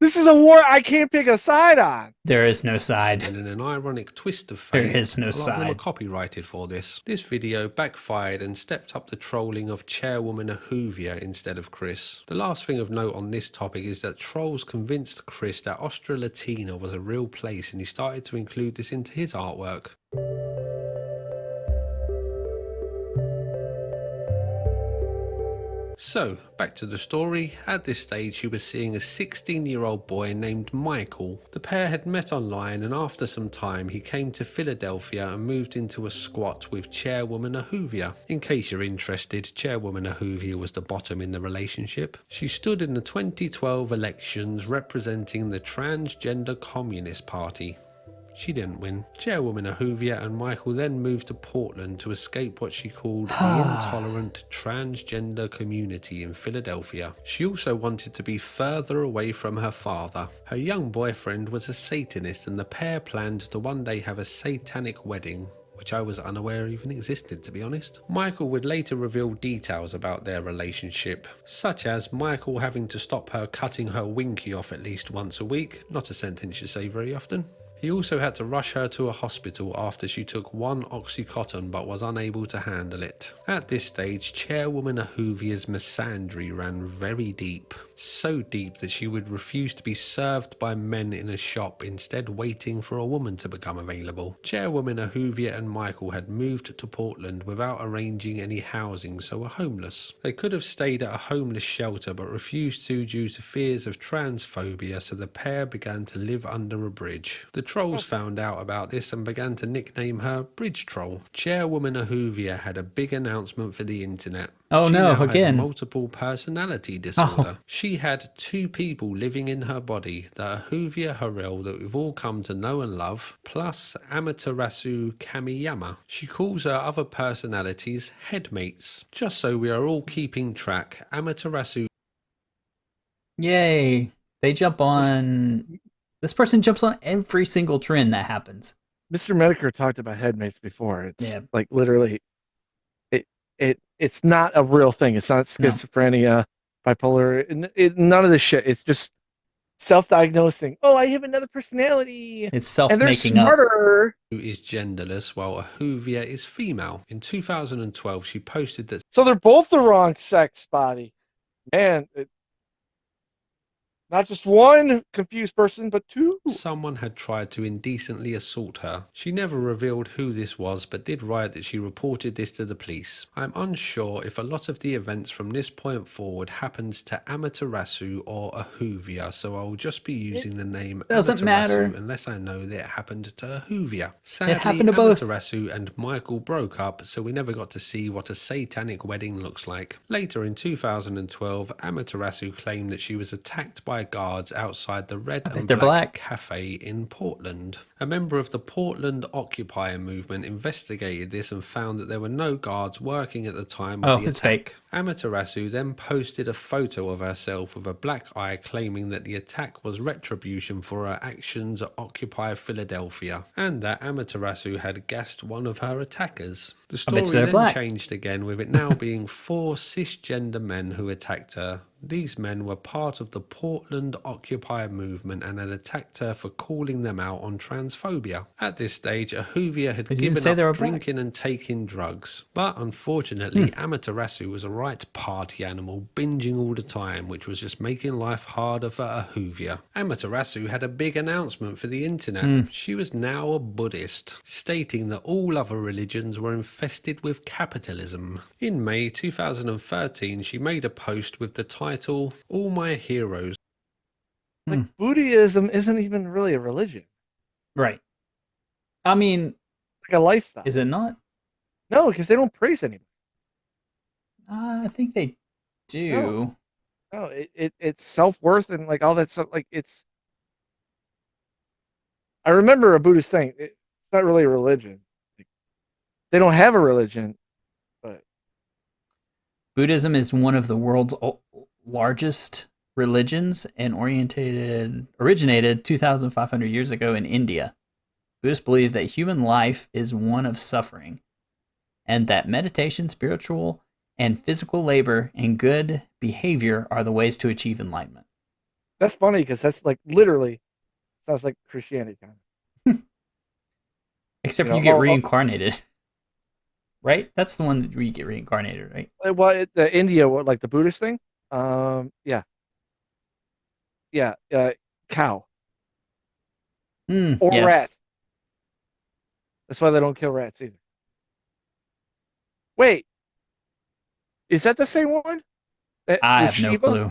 Speaker 1: this is a war I can't pick a side on.
Speaker 2: There is no side.
Speaker 5: And in an ironic twist of
Speaker 2: There
Speaker 5: fate,
Speaker 2: is no
Speaker 5: a lot of them are
Speaker 2: side.
Speaker 5: copyrighted for this. This video backfired and stepped up the trolling of Chairwoman Ahuvia instead of Chris. The last thing of note on this topic is that trolls convinced Chris that Australatina was a real place and he started to include this into his artwork. So, back to the story. At this stage, she was seeing a 16-year-old boy named Michael. The pair had met online and after some time, he came to Philadelphia and moved into a squat with Chairwoman Ahuvia. In case you're interested, Chairwoman Ahuvia was the bottom in the relationship. She stood in the 2012 elections representing the Transgender Communist Party. She didn't win. Chairwoman Ahuvia and Michael then moved to Portland to escape what she called the intolerant transgender community in Philadelphia. She also wanted to be further away from her father. Her young boyfriend was a Satanist and the pair planned to one day have a satanic wedding, which I was unaware even existed, to be honest. Michael would later reveal details about their relationship, such as Michael having to stop her cutting her winky off at least once a week, not a sentence you say very often. He also had to rush her to a hospital after she took 1 Oxycontin but was unable to handle it. At this stage, Chairwoman Ahuvia's misandry ran very deep. So deep that she would refuse to be served by men in a shop, instead waiting for a woman to become available. Chairwoman Ahuvia and Michael had moved to Portland without arranging any housing, so were homeless. They could have stayed at a homeless shelter but refused to due to fears of transphobia, so the pair began to live under a bridge. The trolls found out about this and began to nickname her Bridge Troll. Chairwoman Ahuvia had a big announcement for the internet.
Speaker 2: Oh
Speaker 5: She
Speaker 2: no,
Speaker 5: now
Speaker 2: again.
Speaker 5: had multiple personality disorder. She had 2 people living in her body, the Ahuvia Harel that we've all come to know and love, plus Amaterasu Kamiyama. She calls her other personalities headmates. Just so we are all keeping track, Amaterasu
Speaker 2: Yay. They jump on... This person jumps on every single trend that happens.
Speaker 1: Mr. Medicare talked about headmates before. It's
Speaker 2: Yeah.
Speaker 1: like literally, it's not a real thing. It's not schizophrenia, bipolar, none of this shit. It's just self-diagnosing. Oh, I have another personality.
Speaker 2: It's
Speaker 1: And they're
Speaker 2: self-making up.
Speaker 1: smarter.
Speaker 5: is genderless while Ahuvia is female. In 2012, she posted that
Speaker 1: So they're both the wrong sex body. Man, not just one confused person, but 2.
Speaker 5: someone had tried to indecently assault her. She never revealed who this was, but did write that she reported this to the police. I'm unsure if a lot of the events from this point forward happened to Amaterasu or Ahuvia, so I'll just be using the name
Speaker 2: Doesn't
Speaker 5: Amaterasu
Speaker 2: matter.
Speaker 5: unless I know that it happened to Ahuvia. Sadly,
Speaker 2: happened to both.
Speaker 5: Amaterasu and Michael broke up, so we never got to see what a satanic wedding looks like. Later in 2012, Amaterasu claimed that she was attacked by guards outside the Red and
Speaker 2: they're
Speaker 5: Black
Speaker 2: black.
Speaker 5: Cafe in Portland. A member of the Portland Occupy movement investigated this and found that there were no guards working at the time of
Speaker 2: Oh,
Speaker 5: the
Speaker 2: it's
Speaker 5: attack.
Speaker 2: fake.
Speaker 5: Amaterasu then posted a photo of herself with a black eye, claiming that the attack was retribution for her actions at Occupy Philadelphia, and that Amaterasu had gassed one of her attackers. The
Speaker 2: I bet you
Speaker 5: story
Speaker 2: they're
Speaker 5: then
Speaker 2: black.
Speaker 5: changed again, with it now being 4 cisgender men who attacked her. These men were part of the Portland Occupy movement and had attacked her for calling them out on transphobia. At this stage, Ahuvia had
Speaker 2: But you didn't
Speaker 5: given
Speaker 2: say they were
Speaker 5: up
Speaker 2: black.
Speaker 5: drinking and taking drugs. But unfortunately, Amaterasu was a right party animal, binging all the time, which was just making life harder for Ahuvia. Amaterasu had a big announcement for the internet. She was now a Buddhist, stating that all other religions were infested with capitalism. In May 2013, she made a post with the title, "All My Heroes."
Speaker 1: Like Buddhism isn't even really a religion.
Speaker 2: Right. I mean,
Speaker 1: Like a lifestyle.
Speaker 2: is it not?
Speaker 1: No, because they don't praise anybody.
Speaker 2: I think they do.
Speaker 1: No, it's self-worth and like all that stuff. Like it's. I remember a Buddhist saying it's not really a religion. Like, they don't have a religion, but
Speaker 2: Buddhism is one of the world's largest religions and originated 2,500 years ago in India. Buddhists believe that human life is one of suffering and that meditation, spiritual and physical labor, and good behavior are the ways to achieve enlightenment.
Speaker 1: that's funny because that's like literally sounds like Christianity kind of.
Speaker 2: Except
Speaker 1: You
Speaker 2: for
Speaker 1: know,
Speaker 2: you get reincarnated. Right? That's the one where you get reincarnated, right?
Speaker 1: well, the India, like the Buddhist thing. Yeah, cow or
Speaker 2: Yes.
Speaker 1: rat. That's why they don't kill rats either. Wait, is that the same one?
Speaker 2: I
Speaker 1: With
Speaker 2: have no
Speaker 1: Shiva?
Speaker 2: clue.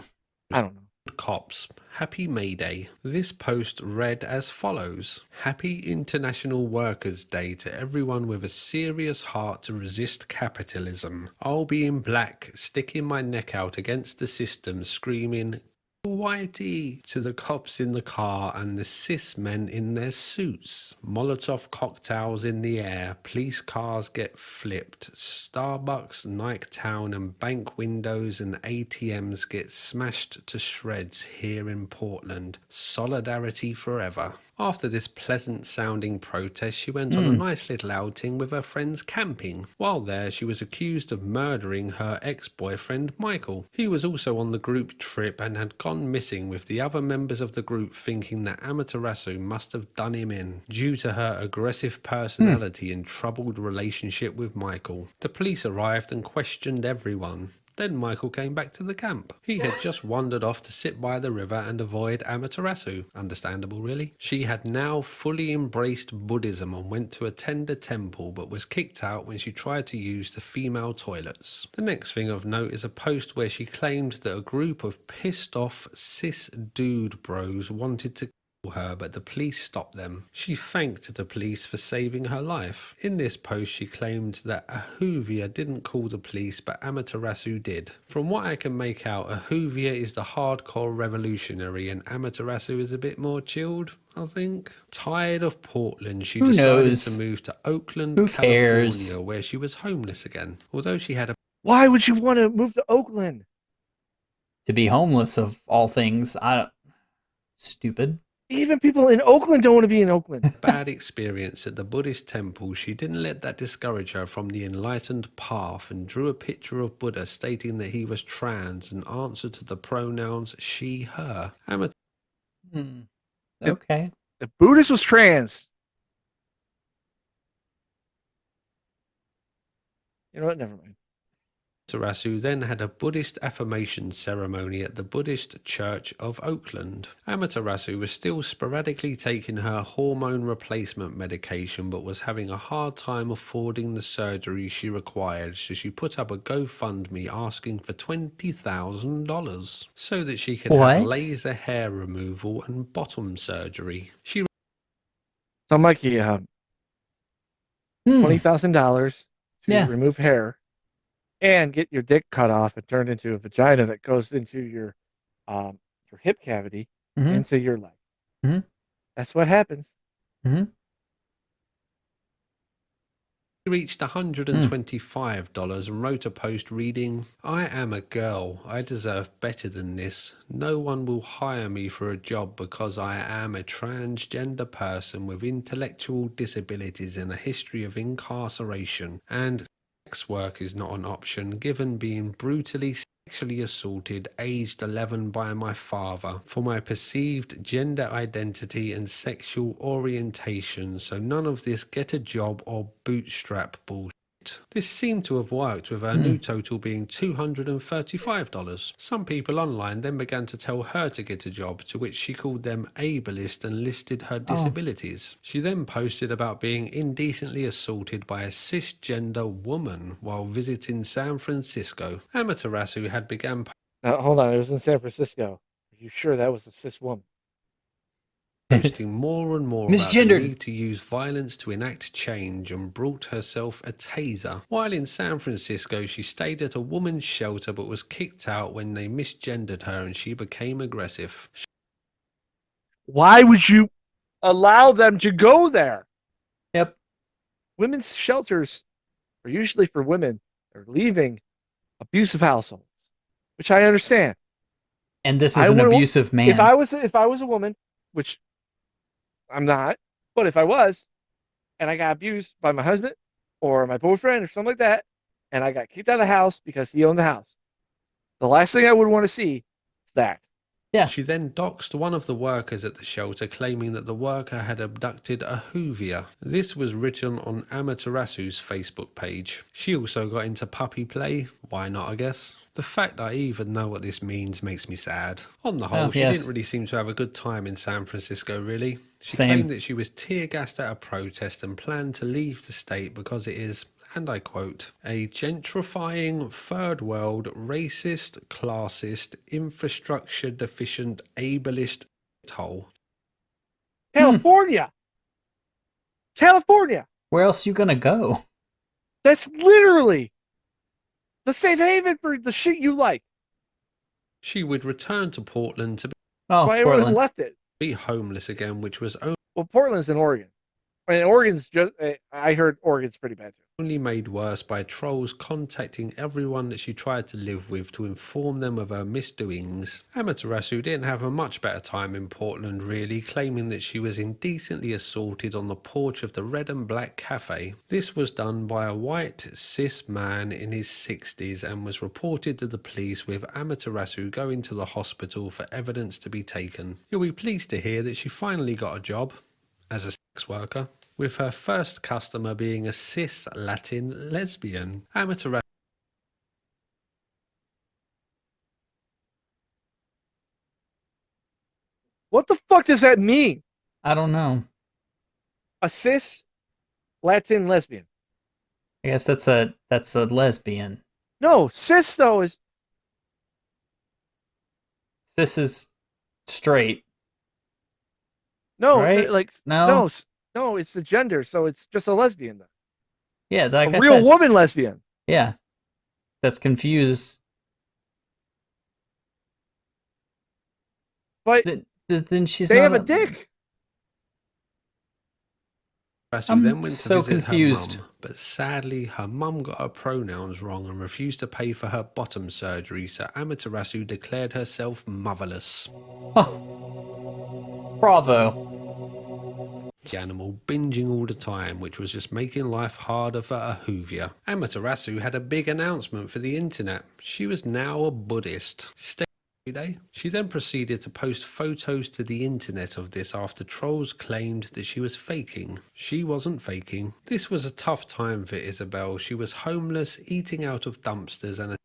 Speaker 1: I don't know.
Speaker 5: Cops. Happy May Day. This post read as follows: Happy International Workers' Day to everyone with a serious heart to resist capitalism. I'll be in black, sticking my neck out against the system, screaming Whitey to the cops in the car and the cis men in their suits. Molotov cocktails in the air, police cars get flipped, Starbucks, Niketown and bank windows and ATMs get smashed to shreds here in Portland. Solidarity forever. After this pleasant sounding protest, she went on a nice little outing with her friends camping. While there, she was accused of murdering her ex-boyfriend Michael. He was also on the group trip and had gone missing, with the other members of the group thinking that Amaterasu must have done him in due to her aggressive personality and troubled relationship with Michael. The police arrived and questioned everyone. Then Michael came back to the camp. He had just wandered off to sit by the river and avoid Amaterasu. Understandable, really. She had now fully embraced Buddhism and went to attend a temple, but was kicked out when she tried to use the female toilets. The next thing of note is a post where she claimed that a group of pissed off cis dude bros wanted to her, but the police stopped them. She thanked the police for saving her life. In this post, she claimed that Ahuvia didn't call the police, but Amaterasu did. From what I can make out, Ahuvia is the hardcore revolutionary and Amaterasu is a bit more chilled, I think. Tired of Portland, she
Speaker 2: Who
Speaker 5: decided
Speaker 2: knows?
Speaker 5: to move to Oakland,
Speaker 2: Who
Speaker 5: California,
Speaker 2: cares?
Speaker 5: where she was homeless again. Although she had a
Speaker 1: Why would you want to move to Oakland?
Speaker 2: To be homeless of all things. Stupid.
Speaker 1: Even people in Oakland don't want to be in Oakland.
Speaker 5: bad experience at the Buddhist temple, she didn't let that discourage her from the enlightened path and drew a picture of Buddha stating that he was trans and answered to the pronouns she, her.
Speaker 2: Okay.
Speaker 1: If Buddhist was trans, you know what? Never mind.
Speaker 5: Amaterasu then had a Buddhist affirmation ceremony at the Buddhist Church of Oakland. Amaterasu was still sporadically taking her hormone replacement medication, but was having a hard time affording the surgery she required, so she put up a GoFundMe asking for $20,000 so that she could have laser hair removal and bottom surgery. She
Speaker 1: So, Mikey, $20,000 to remove hair and get your dick cut off and turned into a vagina that goes into your hip cavity into your leg. That's what happens.
Speaker 5: He reached $125 and wrote a post reading, "I am a girl. I deserve better than this. No one will hire me for a job because I am a transgender person with intellectual disabilities and a history of incarceration. And sex work is not an option given being brutally sexually assaulted aged 11 by my father for my perceived gender identity and sexual orientation, so none of this get a job or bootstrap bullshit." This seemed to have worked, with her new total being $235. Some people online then began to tell her to get a job, to which she called them ableist and listed her disabilities. She then posted about being indecently assaulted by a cisgender woman while visiting San Francisco. Amaterasu had begun
Speaker 1: Hold on, it was in San Francisco. Are you sure that was a cis woman?
Speaker 5: posting more and more about the
Speaker 2: Misgendered.
Speaker 5: need to use violence to enact change, and brought herself a taser. While in San Francisco, she stayed at a woman's shelter but was kicked out when they misgendered her and she became aggressive.
Speaker 1: Why would you allow them to go there?
Speaker 2: Yep.
Speaker 1: Women's shelters are usually for women that are leaving abusive households, which I understand.
Speaker 2: And this is
Speaker 1: I
Speaker 2: an
Speaker 1: wouldn't-
Speaker 2: abusive man.
Speaker 1: If I was a woman, which I'm not, but if I was, and I got abused by my husband or my boyfriend or something like that, and I got kicked out of the house because he owned the house, the last thing I would want to see is that.
Speaker 2: Yeah.
Speaker 5: She then doxed one of the workers at the shelter, claiming that the worker had abducted a hoovia. This was written on Amaterasu's Facebook page. She also got into puppy play. Why not, I guess? The fact I even know what this means makes me sad. On the whole, she
Speaker 2: yes.
Speaker 5: didn't really seem to have a good time in San Francisco, really. She
Speaker 2: Same.
Speaker 5: claimed that she was tear-gassed at a protest and planned to leave the state because it is, and I quote, "a gentrifying, third world, racist, classist, infrastructure deficient, ableist hole."
Speaker 1: California! California!
Speaker 2: Where else you gonna go?
Speaker 1: That's literally the safe haven for the shit you like.
Speaker 5: She would return to Portland to
Speaker 2: Oh,
Speaker 1: That's why everyone
Speaker 2: Portland.
Speaker 1: left it.
Speaker 5: be homeless again, which was only
Speaker 1: Well, Portland's in Oregon. I mean, Oregon's just, I heard Oregon's pretty bad too.
Speaker 5: made worse by trolls contacting everyone that she tried to live with to inform them of her misdoings. Amaterasu didn't have a much better time in Portland, really, claiming that she was indecently assaulted on the porch of the Red and Black Cafe. This was done by a white cis man in his 60s and was reported to the police, with Amaterasu going to the hospital for evidence to be taken. You'll be pleased to hear that she finally got a job as a sex worker, with her first customer being a cis Latin lesbian. Amaterasu
Speaker 1: What the fuck does that mean?
Speaker 2: I don't know.
Speaker 1: A cis Latin lesbian?
Speaker 2: I guess that's a lesbian.
Speaker 1: No, cis though is
Speaker 2: This is straight.
Speaker 1: no,
Speaker 2: Right?
Speaker 1: like
Speaker 2: No?
Speaker 1: no, it's the gender, so it's just a lesbian then.
Speaker 2: Yeah, like
Speaker 1: A
Speaker 2: I
Speaker 1: real
Speaker 2: said.
Speaker 1: woman lesbian.
Speaker 2: Yeah. That's confused.
Speaker 1: But
Speaker 2: Then she's
Speaker 1: they
Speaker 2: not
Speaker 1: have a dick.
Speaker 2: I'm
Speaker 5: then went to
Speaker 2: so
Speaker 5: visit
Speaker 2: confused.
Speaker 5: her mum, but sadly her mum got her pronouns wrong and refused to pay for her bottom surgery, so Amaterasu declared herself motherless.
Speaker 2: Oh. Bravo.
Speaker 5: The animal binging all the time, which was just making life harder for Ahuvia. Amaterasu had a big announcement for the internet. She was now a Buddhist. Day. She then proceeded to post photos to the internet of this after trolls claimed that she was faking. She wasn't faking. This was a tough time for Isabel. She was homeless, eating out of dumpsters, and a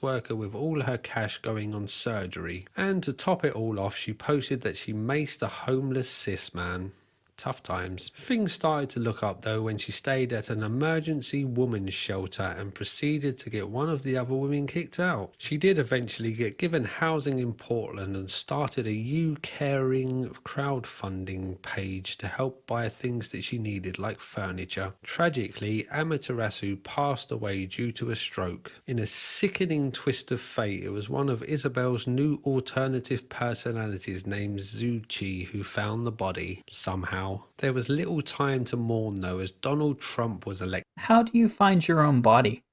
Speaker 5: worker with all her cash going on surgery. And to top it all off, she posted that she maced a homeless cis man. Tough times. Things started to look up though when she stayed at an emergency women's shelter and proceeded to get one of the other women kicked out. She did eventually get given housing in Portland and started a You Caring crowdfunding page to help buy things that she needed, like furniture. Tragically, Amaterasu passed away due to a stroke. In a sickening twist of fate, it was one of Isabel's new alternative personalities named Zuchi who found the body, somehow. now. There was little time to mourn though, as Donald Trump was elected,
Speaker 2: How do you find your own body?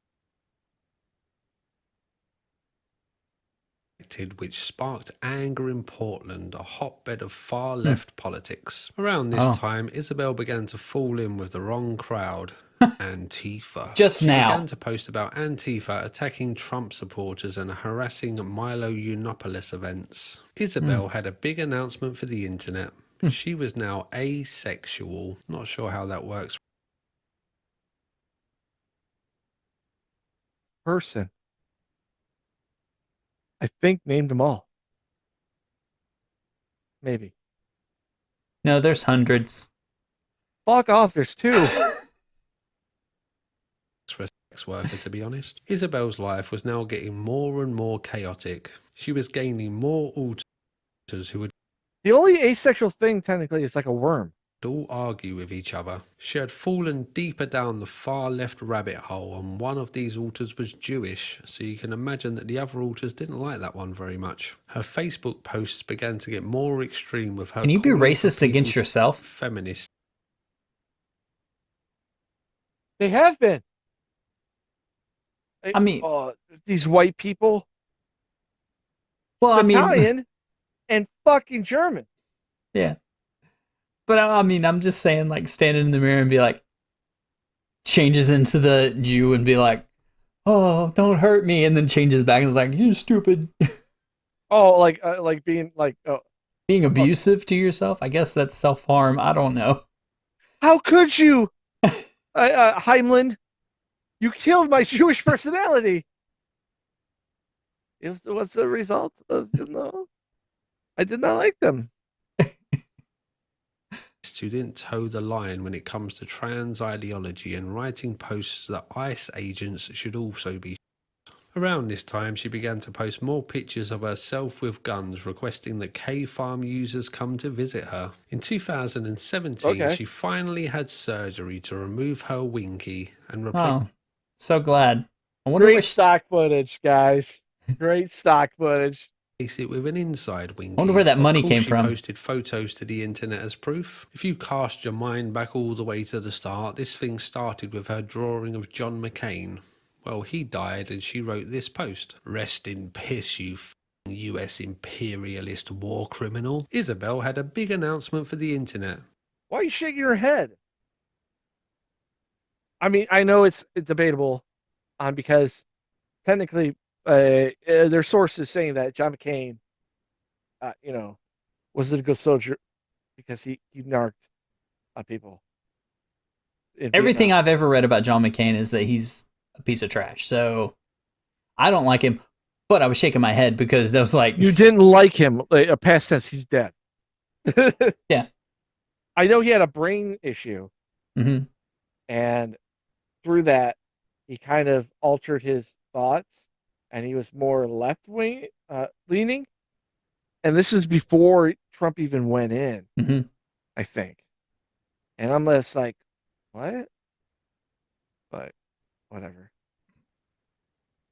Speaker 5: which sparked anger in Portland, a hotbed of far-left politics. Around this
Speaker 2: Oh.
Speaker 5: time, Isabel began to fall in with the wrong crowd. Antifa.
Speaker 2: Just
Speaker 5: She
Speaker 2: now.
Speaker 5: began to post about Antifa attacking Trump supporters and harassing Milo Yiannopoulos events. Isabel had a big announcement for the internet. She was now asexual. Not sure how that works.
Speaker 1: Person. I think named them all. Maybe.
Speaker 2: No, there's hundreds.
Speaker 1: Fuck off. There's 2.
Speaker 5: For a sex worker, to be honest. Isabel's life was now getting more and more chaotic. She was gaining more alters who would
Speaker 1: The only asexual thing technically is like a worm.
Speaker 5: all argue with each other. She had fallen deeper down the far left rabbit hole, and one of these alters was Jewish, so you can imagine that the other alters didn't like that one very much. Her Facebook posts began to get more extreme, with her
Speaker 2: Can you be
Speaker 5: calling for
Speaker 2: racist against
Speaker 5: people
Speaker 2: yourself?
Speaker 5: feminists.
Speaker 1: They have been.
Speaker 2: I mean-
Speaker 1: these white people.
Speaker 2: Well,
Speaker 1: It's
Speaker 2: I mean,
Speaker 1: Italian and fucking German.
Speaker 2: yeah. But I mean, I'm just saying, like, standing in the mirror and be like, changes into the Jew and be like, oh, don't hurt me, and then changes back and is like, you stupid.
Speaker 1: Oh, like being like,
Speaker 2: Being abusive to yourself, I guess that's self-harm. I don't know.
Speaker 1: how could you, Heimlin? You killed my Jewish personality. It was the result of, I did not like them.
Speaker 5: Who didn't toe the line when it comes to trans ideology and writing posts that ICE agents should also be. Around this time, she began to post more pictures of herself with guns, requesting that K-Farm users come to visit her. In 2017, she finally had surgery to remove her winky and replace
Speaker 2: Oh, so glad. I wonder
Speaker 1: Great
Speaker 2: which.
Speaker 1: stock footage, guys. Great stock footage.
Speaker 5: it with an inside winky.
Speaker 2: Wonder where that
Speaker 5: Of
Speaker 2: money
Speaker 5: course,
Speaker 2: came
Speaker 5: she
Speaker 2: from.
Speaker 5: posted photos to the internet as proof. If you cast your mind back all the way to the start, this thing started with her drawing of John McCain. Well, he died and she wrote this post. Rest in piss, you f***ing US imperialist war criminal. Isabel had a big announcement for the internet.
Speaker 1: Why are you shaking your head? I mean, I know it's debatable, because technically, there's sources saying that John McCain, was a good soldier because he narked on people. in
Speaker 2: Everything
Speaker 1: Vietnam.
Speaker 2: I've ever read about John McCain is that he's a piece of trash. So I don't like him, but I was shaking my head because that was like,
Speaker 1: You didn't like him. Past tense, he's dead.
Speaker 2: Yeah.
Speaker 1: I know he had a brain issue,
Speaker 2: Mhm.
Speaker 1: and through that, he kind of altered his thoughts, and he was more left wing leaning. And this is before Trump even went in,
Speaker 2: Mhm.
Speaker 1: I think. And I'm just like, what? But whatever.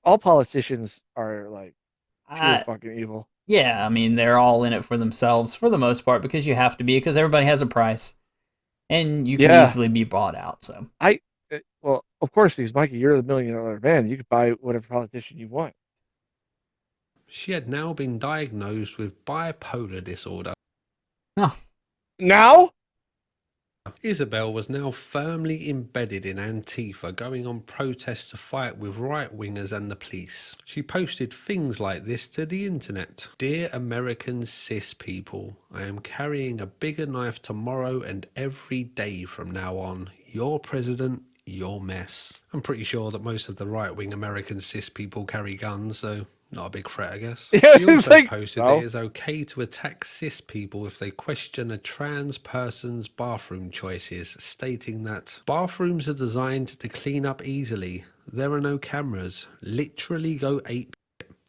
Speaker 1: All politicians are like pure
Speaker 2: I-
Speaker 1: fucking evil.
Speaker 2: yeah, I mean, they're all in it for themselves for the most part because you have to be, because everybody has a price and you can
Speaker 1: Yeah.
Speaker 2: easily be bought out. So
Speaker 1: Well, of course, because Mikey, you're the $1 million man. You could buy whatever politician you want.
Speaker 5: She had now been diagnosed with bipolar disorder.
Speaker 1: Now?
Speaker 5: Isabel was now firmly embedded in Antifa, going on protests to fight with right-wingers and the police. She posted things like this to the internet. Dear American cis people, I am carrying a bigger knife tomorrow and every day from now on. Your president, your mess. I'm pretty sure that most of the right-wing American cis people carry guns, so not a big threat, I guess.
Speaker 1: Yeah,
Speaker 5: She
Speaker 1: it's
Speaker 5: also
Speaker 1: like,
Speaker 5: posted
Speaker 1: so?
Speaker 5: it is okay to attack cis people if they question a trans person's bathroom choices, stating that bathrooms are designed to clean up easily. There are no cameras. Literally go ape.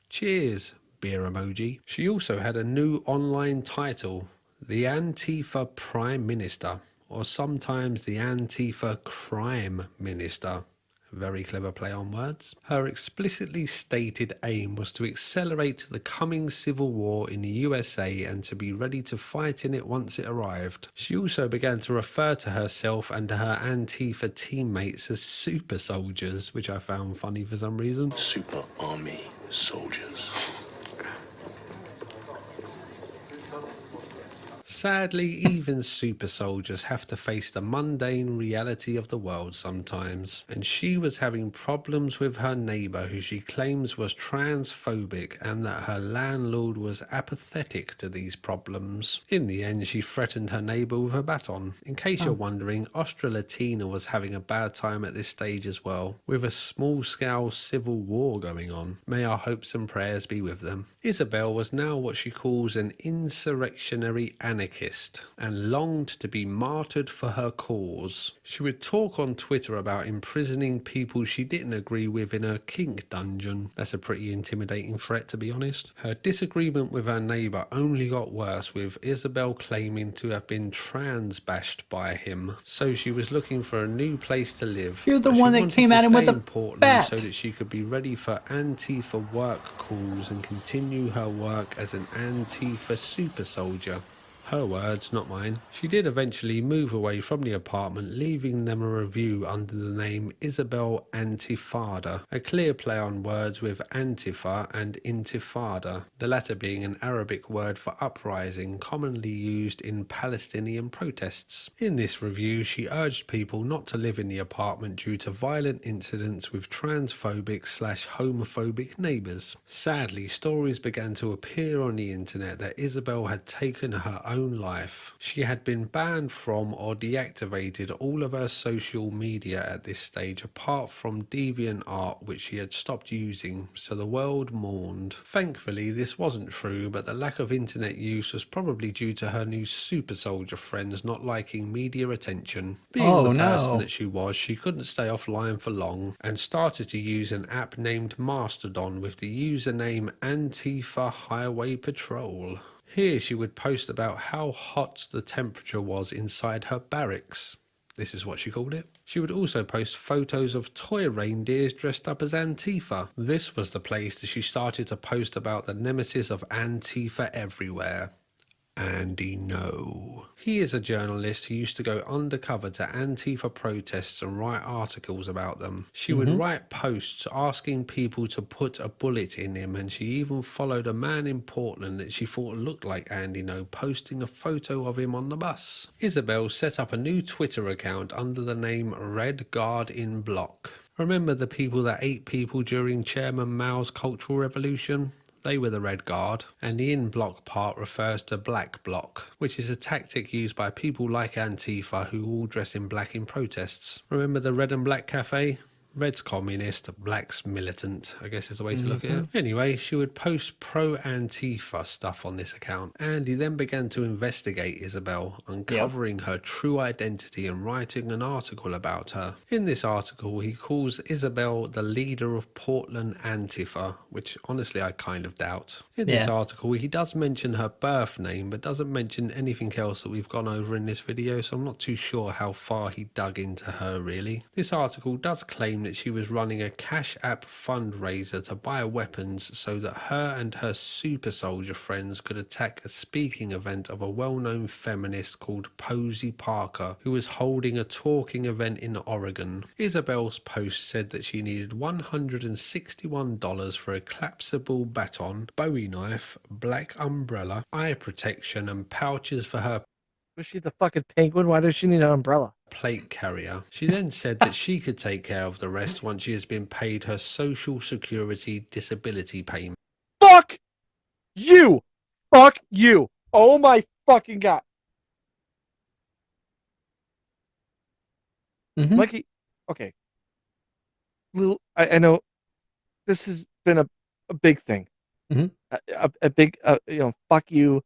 Speaker 5: Cheers, beer emoji. She also had a new online title, the Antifa Prime Minister, or sometimes the Antifa Crime Minister. Very clever play on words. Her explicitly stated aim was to accelerate the coming civil war in the USA and to be ready to fight in it once it arrived. She also began to refer to herself and her Antifa teammates as super soldiers, which I found funny for some reason.
Speaker 3: Super army soldiers.
Speaker 5: Sadly, even super soldiers have to face the mundane reality of the world sometimes, and she was having problems with her neighbour who she claims was transphobic and that her landlord was apathetic to these problems. In the end, she threatened her neighbour with a baton. In case you're wondering, Australatina was having a bad time at this stage as well, with a small-scale civil war going on. May our hopes and prayers be with them. Isabel was now what she calls an insurrectionary anarchist and longed to be martyred for her cause. She would talk on Twitter about imprisoning people she didn't agree with in her kink dungeon. That's a pretty intimidating threat, to be honest. Her disagreement with her neighbour only got worse, with Isabel claiming to have been trans-bashed by him. So she was looking for a new place to live.
Speaker 2: You're the
Speaker 5: But she
Speaker 2: one that
Speaker 5: wanted
Speaker 2: came
Speaker 5: to
Speaker 2: at him
Speaker 5: stay
Speaker 2: with a
Speaker 5: in Portland
Speaker 2: bat.
Speaker 5: so that she could be ready for Antifa work calls and continue her work as an Antifa super soldier. Her words, not mine. She did eventually move away from the apartment, leaving them a review under the name Isabel Antifada, a clear play on words with Antifa and Intifada, the latter being an Arabic word for uprising commonly used in Palestinian protests. In this review, she urged people not to live in the apartment due to violent incidents with transphobic/homophobic neighbours. Sadly, stories began to appear on the internet that Isabel had taken her own life. She had been banned from or deactivated all of her social media at this stage apart from DeviantArt, which she had stopped using, so the world mourned. Thankfully this wasn't true, but the lack of internet use was probably due to her new super soldier friends not liking media attention. Being the person that she was, she couldn't stay offline for long and started to use an app named Mastodon with the username Antifa Highway Patrol. Here she would post about how hot the temperature was inside her barracks. This is what she called it. She would also post photos of toy reindeers dressed up as Antifa. This was the place that she started to post about the nemesis of Antifa everywhere. Andy No. He is a journalist who used to go undercover to Antifa protests and write articles about them. She would write posts asking people to put a bullet in him, and she even followed a man in Portland that she thought looked like Andy No, posting a photo of him on the bus. Isabel set up a new Twitter account under the name Red Guard in Block. Remember the people that ate people during Chairman Mao's Cultural Revolution? They were the Red Guard, and the in block part refers to Black Bloc, which is a tactic used by people like Antifa who all dress in black in protests. Remember the Red and Black Cafe? Red's communist, black's militant, I guess is the way to look at it. Anyway, she would post pro-Antifa stuff on this account. Andy then began to investigate Isabel, uncovering her true identity and writing an article about her. In this article, he calls Isabel the leader of Portland Antifa, which honestly I kind of doubt. In this article, he does mention her birth name, but doesn't mention anything else that we've gone over in this video, so I'm not too sure how far he dug into her really. This article does claim that she was running a Cash App fundraiser to buy weapons so that her and her super soldier friends could attack a speaking event of a well-known feminist called Posey Parker, who was holding a talking event in Oregon. Isabel's post said that she needed $161 for a collapsible baton, Bowie knife, black umbrella, eye protection, and pouches for her
Speaker 1: Was she the fucking penguin? Why does she need an umbrella?
Speaker 5: plate carrier. She then said that she could take care of the rest once she has been paid her Social Security disability payment.
Speaker 1: Fuck you! Fuck you! Oh my fucking god! Mikey, okay. I know this has been a big thing. A big, fuck you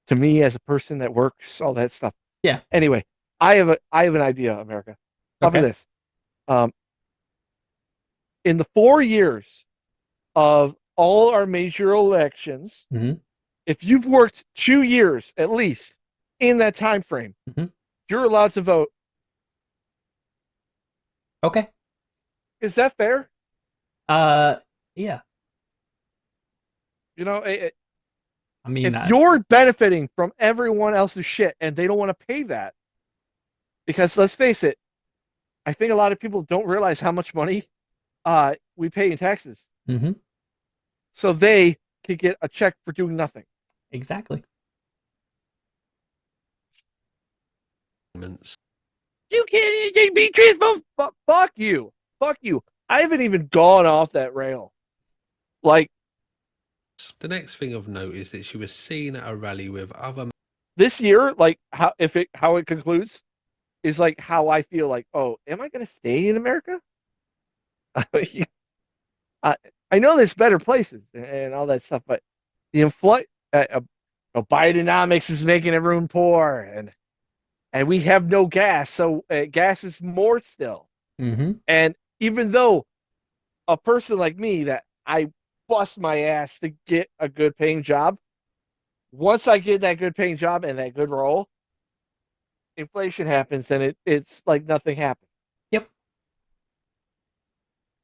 Speaker 1: to me as a person that works, all that stuff.
Speaker 2: Yeah.
Speaker 1: Anyway, I have an idea, America. How about this? In the 4 years of all our major elections, if you've worked 2 years at least in that time frame, you're allowed to vote.
Speaker 2: Okay.
Speaker 1: Is that fair?
Speaker 2: Yeah.
Speaker 1: You know,
Speaker 2: I mean,
Speaker 1: if you're benefiting from everyone else's shit and they don't want to pay that, because let's face it, I think a lot of people don't realize how much money we pay in taxes.
Speaker 2: mhm,
Speaker 1: So they could get a check for doing nothing.
Speaker 2: exactly.
Speaker 1: You can't be truthful. Fuck you. Fuck you. I haven't even gone off that rail. Like,
Speaker 5: The next thing of note is that she was seen at a rally with other
Speaker 1: this year, like how it concludes is like how I feel like, oh, am I gonna stay in America? I, I know there's better places and all that stuff, but the Bidenomics is making everyone poor, and we have no gas, so gas is more still.
Speaker 2: Mm-hmm.
Speaker 1: And even though a person like me that I bust my ass to get a good paying job, once I get that good paying job and that good role, inflation happens and it's like nothing happened.
Speaker 2: Yep.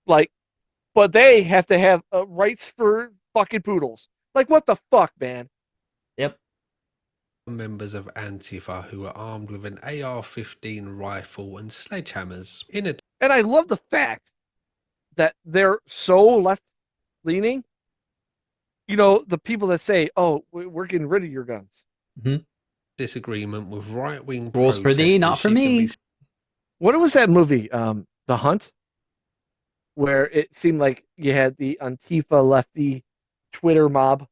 Speaker 1: Like, but they have to have rights for fucking poodles. Like, what the fuck, man?
Speaker 2: Yep.
Speaker 5: members of Antifa who were armed with an AR-15 rifle and sledgehammers.
Speaker 1: And I love the fact that they're so left leaning. You know, the people that say, "Oh, we're getting rid of your guns."
Speaker 2: Mm-hmm.
Speaker 5: Disagreement with right-wing
Speaker 2: Rules for thee, not for me.
Speaker 1: What was that movie? The Hunt, where it seemed like you had the Antifa lefty Twitter mob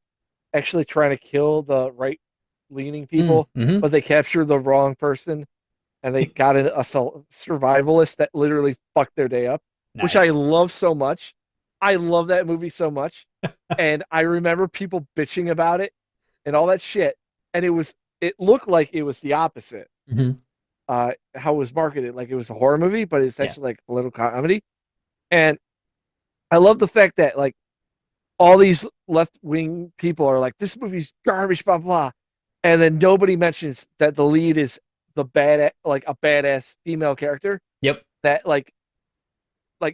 Speaker 1: actually trying to kill the right-leaning people,
Speaker 2: Mm-hmm.
Speaker 1: but they captured the wrong person, and they got a survivalist that literally fucked their day up, which I
Speaker 2: Nice.
Speaker 1: love so much. I love that movie so much, and I remember people bitching about it and all that shit, and it looked like it was the opposite.
Speaker 2: Mm-hmm.
Speaker 1: How it was marketed, like it was a horror movie, but it's actually like political comedy. And I love the fact that like all these left wing people are like, this movie's garbage, blah blah, and then nobody mentions that the lead is the like a badass female character.
Speaker 2: Yep.
Speaker 1: That like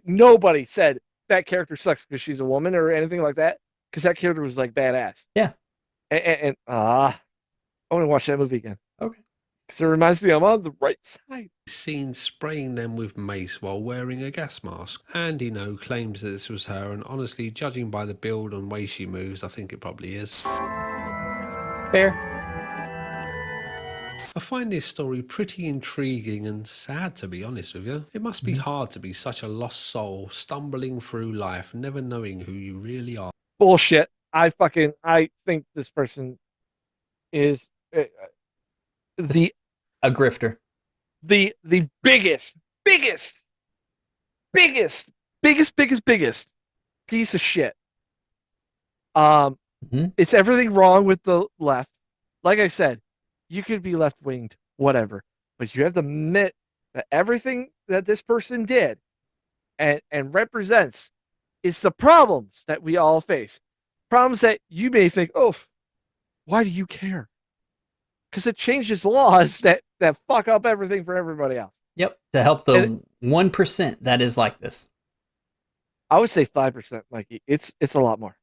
Speaker 1: nobody said that character sucks because she's a woman or anything like that, because that character was like badass.
Speaker 2: Yeah.
Speaker 1: And I want to watch that movie again.
Speaker 2: Okay.
Speaker 1: Because it reminds me I'm on the right side.
Speaker 5: Seen spraying them with mace while wearing a gas mask. Andy No claims that this was her, and honestly, judging by the build and way she moves, I think it probably is.
Speaker 2: Fair.
Speaker 5: I find this story pretty intriguing and sad, to be honest with you. It must be hard to be such a lost soul, stumbling through life, never knowing who you really are.
Speaker 1: Bullshit. I think this person is
Speaker 2: A grifter.
Speaker 1: the biggest piece of shit. It's everything wrong with the left. Like I said, you could be left winged, whatever, but you have to admit that everything that this person did and represents is the problems that we all face. Problems that you may think, oh, why do you care? Because it changes laws that fuck up everything for everybody else.
Speaker 2: Yep. To help the 1% that is like this.
Speaker 1: I would say 5%, Mikey. It's a lot more.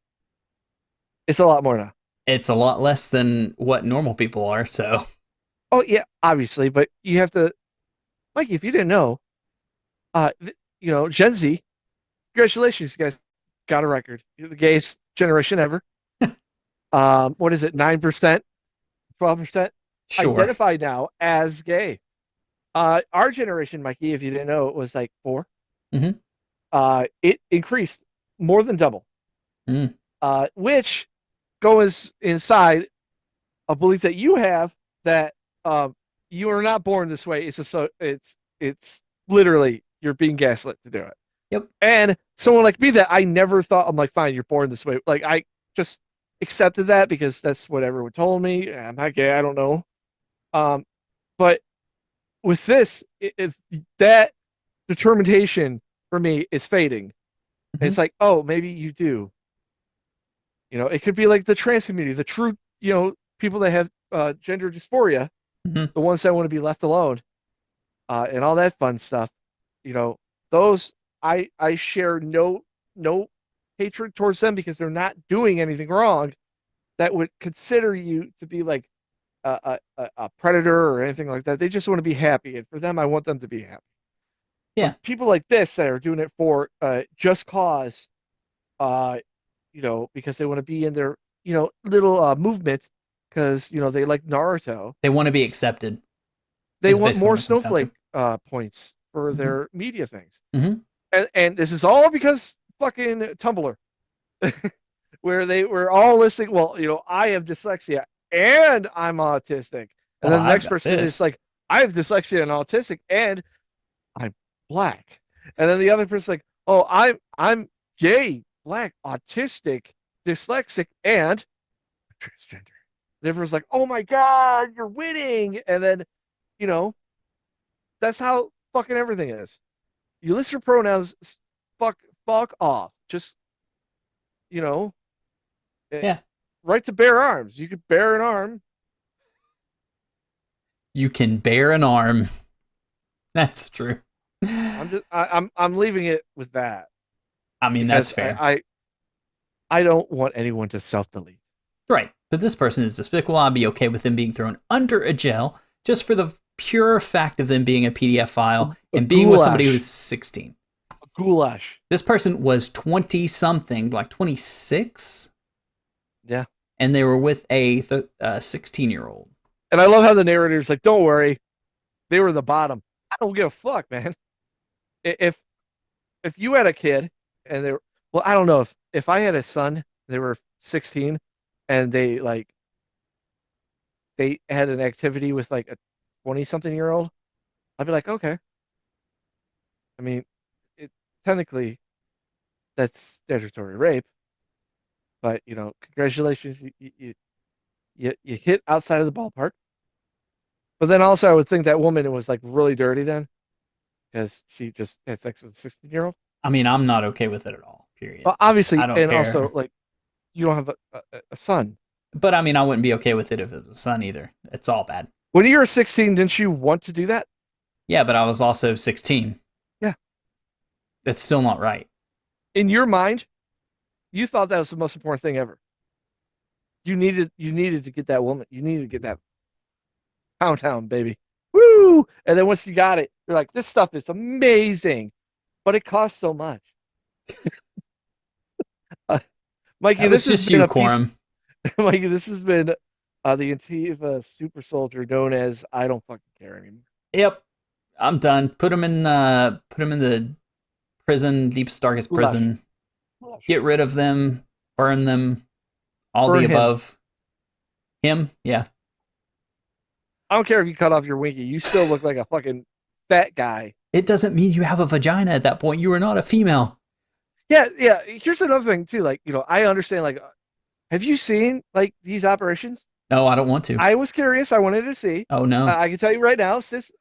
Speaker 1: It's a lot more now.
Speaker 2: It's a lot less than what normal people are, so.
Speaker 1: Oh yeah, obviously, but you have to, Mikey. If you didn't know, Gen Z, congratulations, you guys got a record. You're the gayest generation ever. What is it? 9%, 12%
Speaker 2: Sure.
Speaker 1: identified now as gay. Our generation, Mikey, if you didn't know, it was like 4.
Speaker 2: Mm-hmm.
Speaker 1: It increased more than double. Which goes inside a belief that you have that you are not born this way. It's literally you're being gaslit to do it.
Speaker 2: Yep.
Speaker 1: And someone like me that I never thought, I'm like, fine, you're born this way. Like I just accepted that because that's what everyone told me. I'm not gay. I don't know. But with this, if that determination for me is fading, it's like, oh, maybe you do. It could be like the trans community, the true, people that have gender dysphoria, the ones that want to be left alone, and all that fun stuff. Those I share no hatred towards them because they're not doing anything wrong that would consider you to be like a predator or anything like that. They just want to be happy, and for them, I want them to be happy.
Speaker 2: Yeah.
Speaker 1: But people like this that are doing it for just cause, uh, because they want to be in their little movement because they like Naruto.
Speaker 2: They want to be accepted.
Speaker 1: They
Speaker 2: It's
Speaker 1: want
Speaker 2: basically
Speaker 1: more
Speaker 2: what it comes down to.
Speaker 1: snowflake points for
Speaker 2: Mhm.
Speaker 1: their media things,
Speaker 2: Mhm.
Speaker 1: and this is all because fucking Tumblr, where they were all listening. Well, I have dyslexia and I'm autistic, and
Speaker 2: Well,
Speaker 1: then the
Speaker 2: I've
Speaker 1: next
Speaker 2: got
Speaker 1: person is
Speaker 2: this.
Speaker 1: like, I have dyslexia and autistic, and I'm black, and then the other person's like, oh, I'm gay, black, autistic, dyslexic, and transgender. And everyone's like, oh my god, you're winning, and then you know that's how fucking everything is. You list your pronouns, fuck off. Just you know,
Speaker 2: Yeah.
Speaker 1: right to bear arms. You could bear an arm.
Speaker 2: You can bear an arm. That's true.
Speaker 1: I'm leaving it with that
Speaker 2: I mean, that's
Speaker 1: because
Speaker 2: fair.
Speaker 1: I don't want anyone to self delete.
Speaker 2: Right. But this person is despicable. I'd be okay with them being thrown under a jail just for the pure fact of them being a PDF file and being with somebody who is 16.
Speaker 1: Goulash.
Speaker 2: This person was 20 something, like 26.
Speaker 1: Yeah.
Speaker 2: And they were with a 16-year-old.
Speaker 1: And I love how the narrator's like, don't worry, they were the bottom. I don't give a fuck, man. If you had a kid and they were, well, I don't know if I had a son, they were 16, and they had an activity with like a 20-something-year-old, I'd be like, okay. I mean, technically that's statutory rape, but congratulations, you hit outside of the ballpark. But then also, I would think that woman was like really dirty then, because she just had sex with a 16-year-old.
Speaker 2: I mean, I'm not okay with it at all. Period.
Speaker 1: Well, obviously,
Speaker 2: I don't
Speaker 1: and
Speaker 2: care.
Speaker 1: also like you don't have a son.
Speaker 2: But I mean, I wouldn't be okay with it if it was a son either. It's all bad.
Speaker 1: When you were 16, didn't you want to do that?
Speaker 2: Yeah, but I was also 16.
Speaker 1: Yeah.
Speaker 2: That's still not right.
Speaker 1: In your mind, you thought that was the most important thing ever. You needed to get that woman. You needed to get that pound town, baby. Woo! And then once you got it, you're like, this stuff is amazing, but it costs so much. Mikey,
Speaker 2: That was
Speaker 1: this has
Speaker 2: just
Speaker 1: been
Speaker 2: you,
Speaker 1: a piece.
Speaker 2: Quorum.
Speaker 1: Mikey, this has been the Antiva super soldier known as I don't fucking care anymore.
Speaker 2: Yep, I'm done. Put him in the prison, deepest darkest prison. Get rid of them, burn them, all
Speaker 1: Burn
Speaker 2: the
Speaker 1: him.
Speaker 2: above. Him, yeah.
Speaker 1: I don't care if you cut off your winky. You still look like a fucking fat guy.
Speaker 2: It doesn't mean you have a vagina at that point. You are not a female.
Speaker 1: Yeah. Here's another thing too. Like, I understand. Like, have you seen like these operations?
Speaker 2: No, I don't want to.
Speaker 1: I was curious. I wanted to see.
Speaker 2: Oh no.
Speaker 1: I can tell you right now. This,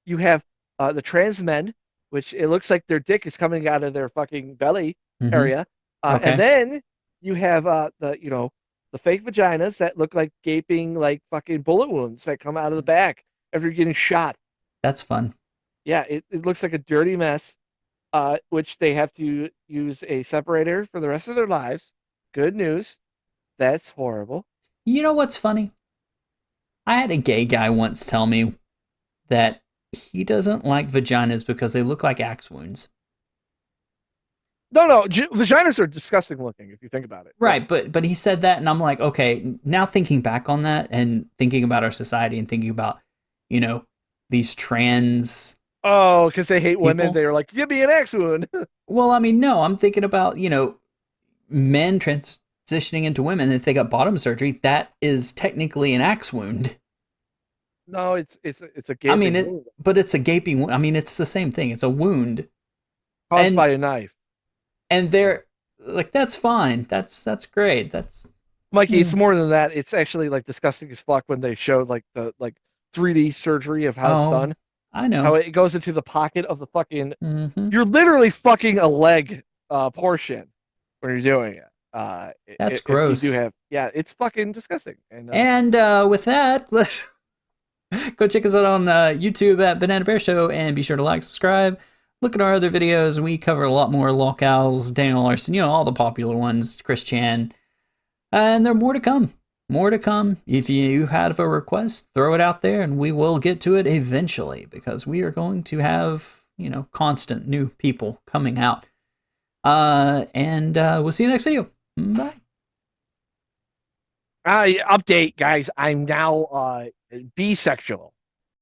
Speaker 1: you have the trans men, which it looks like their dick is coming out of their fucking belly area,
Speaker 2: Okay.
Speaker 1: and then you have the fake vaginas that look like gaping like fucking bullet wounds that come out of the back after getting shot.
Speaker 2: That's fun.
Speaker 1: Yeah, it looks like a dirty mess, which they have to use a separator for the rest of their lives. Good news. That's horrible.
Speaker 2: You know what's funny? I had a gay guy once tell me that he doesn't like vaginas because they look like axe wounds.
Speaker 1: No, vaginas are disgusting looking if you think about it.
Speaker 2: Right, but he said that, and I'm like, okay, now thinking back on that and thinking about our society and thinking about, these trans.
Speaker 1: Oh, because they hate women.
Speaker 2: People?
Speaker 1: They're like, give me an axe wound.
Speaker 2: Well, I mean, no, I'm thinking about, men transitioning into women. If they got bottom surgery, that is technically an axe wound.
Speaker 1: No, it's a gaping
Speaker 2: I mean,
Speaker 1: wound
Speaker 2: but it's a gaping wound. I mean, it's the same thing. It's a wound.
Speaker 1: caused by a knife.
Speaker 2: And they're like, that's fine. That's great. That's
Speaker 1: Mikey, it's more than that. It's actually like disgusting as fuck when they show like the 3D surgery of how it's done.
Speaker 2: I know.
Speaker 1: How it goes into the pocket of the fucking.
Speaker 2: Mhm.
Speaker 1: You're literally fucking a leg portion when you're doing it.
Speaker 2: That's
Speaker 1: if
Speaker 2: gross.
Speaker 1: You do have, yeah, it's fucking disgusting.
Speaker 2: And with that, let's go check us out on YouTube at Banana Bear Show, and be sure to like, subscribe, look at our other videos. We cover a lot more locales, Daniel Larson, all the popular ones, Chris Chan. And there are more to come. More to come. If you have a request, throw it out there and we will get to it eventually, because we are going to have, constant new people coming out. And we'll see you next video. Bye.
Speaker 1: Update, guys. I'm now bisexual.